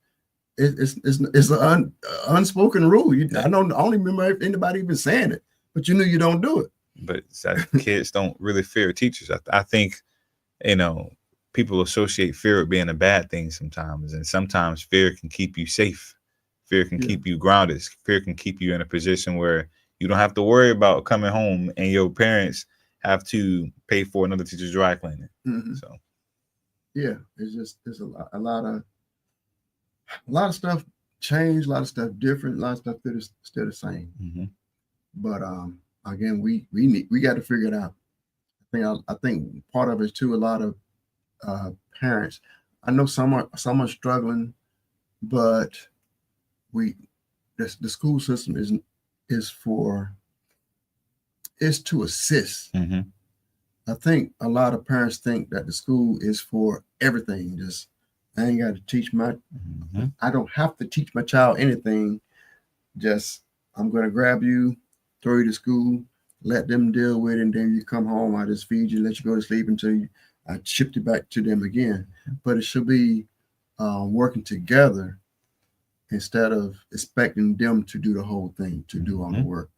It's an unspoken rule. I only remember anybody even saying it, but you knew you don't do it. But kids don't really fear teachers. I think, people associate fear with being a bad thing sometimes, and sometimes fear can keep you safe. Fear can keep you grounded. Fear can keep you in a position where you don't have to worry about coming home and your parents have to pay for another teacher's dry cleaning. So, yeah, it's a lot of stuff changed, a lot of stuff different, a lot of stuff that is still the same. But again, we got to figure it out. I think part of it too. A lot of parents, I know some are struggling, but the school system is to assist. I think a lot of parents think that the school is for everything. Just I ain't got to teach I don't have to teach my child anything. Just I'm gonna grab you, throw you to school, let them deal with it, and then you come home. I just feed you, let you go to sleep until I shipped it back to them again. But it should be working together instead of expecting them to do the whole thing, to do all the work.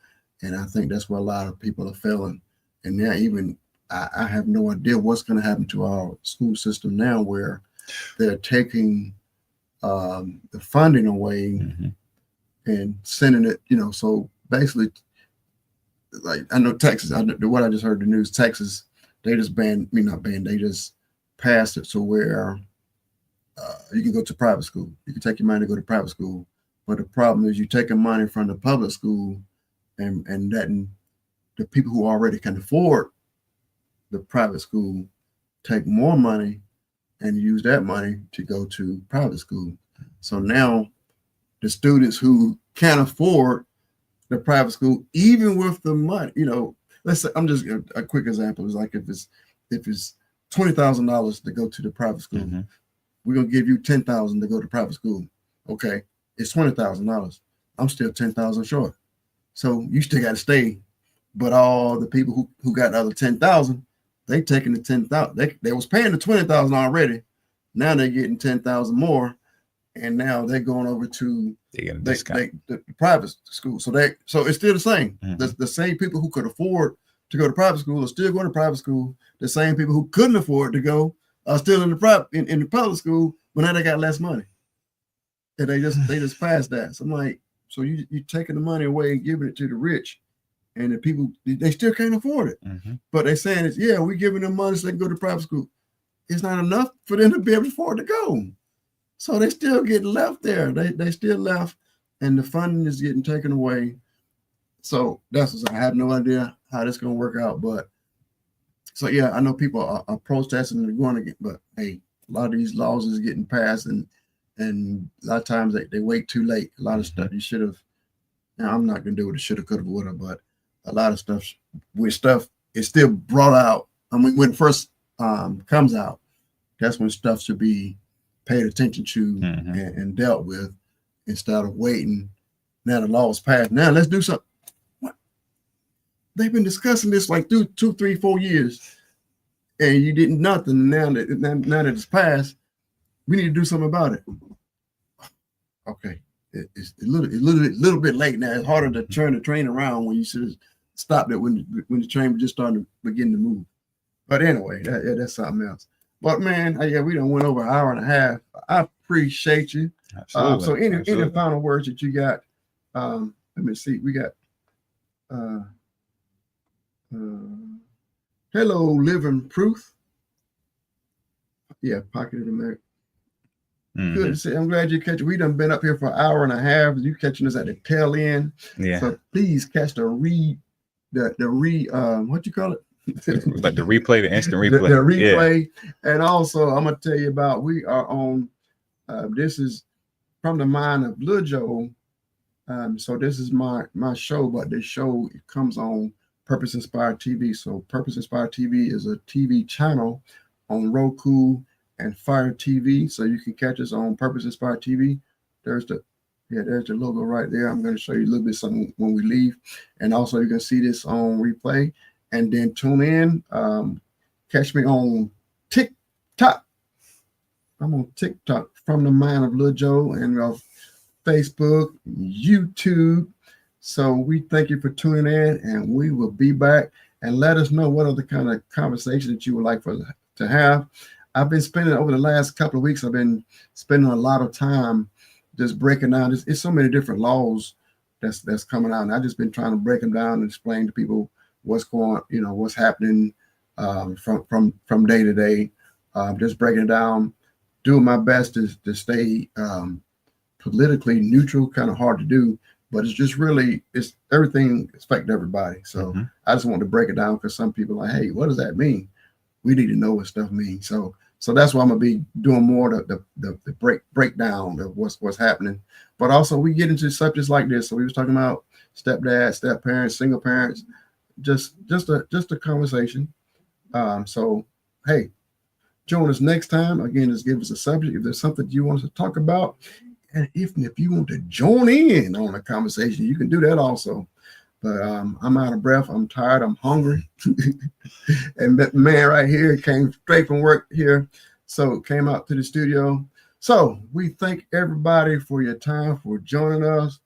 And I think that's where a lot of people are failing. And now even I have no idea what's going to happen to our school system now, where they're taking the funding away and sending it, so basically, like I know Texas, what I just heard the news, Texas, they just they just passed it to where you can go to private school. You can take your money to go to private school. But the problem is you're taking money from the public school and letting the people who already can afford the private school take more money and use that money to go to private school. So now the students who can't afford the private school, even with the money, let's say, I'm just a quick example is like if it's $20,000 to go to the private school, we're gonna give you $10,000 to go to private school. Okay, it's $20,000. I'm still $10,000 short. So you still got to stay. But all the people who got the other $10,000, they taking the $10,000. They was paying the $20,000 already. Now they're getting $10,000 more, and now they're going over to the private school. So it's still the same. The same people who could afford to go to private school are still going to private school. The same people who couldn't afford to go are still in the public school, but now they got less money. And they just passed that. So I'm like, so you taking the money away and giving it to the rich, and the people, they still can't afford it. But they're saying we're giving them money so they can go to private school. It's not enough for them to be able to afford to go. So they still get left there. They still left, and the funding is getting taken away. So I have no idea how this is going to work out. But so yeah, I know people are protesting and going again. But hey, a lot of these laws is getting passed, and a lot of times they wait too late. A lot of stuff you should have. Now I'm not going to do what it should have, could have, would have, but a lot of stuff is still brought out. I mean, when it first comes out, that's when stuff should be paid attention to and dealt with instead of waiting. Now the law is passed. Now let's do something. What? They've been discussing this like 2, 3, 4 years, and you did nothing. Now that it's passed, we need to do something about it. Okay, it's a little bit late now. It's harder to turn the train around when you should have stopped it when the train was just starting to begin to move. But anyway, that's something else. But man, we done went over an hour and a half. I appreciate you. Absolutely. So any final words that you got let me see. We got hello, living proof. Yeah, pocketed America. Good to see. I'm glad you catch. We done been up here for an hour and a half. You catching us at the tail end. Yeah. So please catch the what you call it? Like the replay, the instant replay. The replay. Yeah. And also, I'm gonna tell you about. We are on. This is from the mind of Lil Joe. So this is my show, but this show comes on Purpose Inspired TV. So Purpose Inspired TV is a TV channel on Roku and Fire TV. So you can catch us on Purpose Inspired TV. There's the logo right there. I'm going to show you a little bit something when we leave. And also you can see this on replay. And then tune in. Catch me on TikTok. I'm on TikTok from the mind of Lil Joe, and Facebook, YouTube. So we thank you for tuning in, and we will be back. And let us know what other kind of conversation that you would like for to have. I've been spending over the last couple of weeks. I've been spending a lot of time just breaking down. It's so many different laws that's coming out, and I've just been trying to break them down and explain to people what's what's happening from day to day. Just breaking it down, doing my best to stay politically neutral. Kind of hard to do, but it's everything affects everybody. So I just want to break it down because some people are like, hey, what does that mean? We need to know what stuff means. So that's why I'm gonna be doing more the breakdown of what's happening. But also we get into subjects like this. So we was talking about stepdads, step parents, single parents, just a conversation. So hey, join us next time. Again, just give us a subject. If there's something you want us to talk about, and if you want to join in on a conversation, you can do that also. But I'm out of breath. I'm tired. I'm hungry. And that man right here came straight from work here. So came out to the studio. So we thank everybody for your time, for joining us.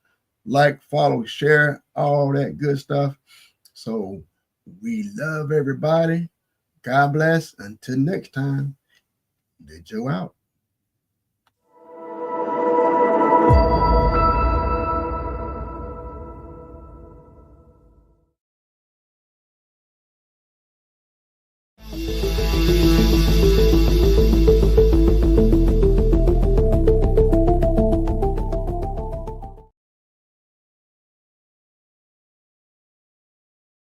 Like, follow, share, all that good stuff. So we love everybody. God bless. Until next time, Lil Joe out.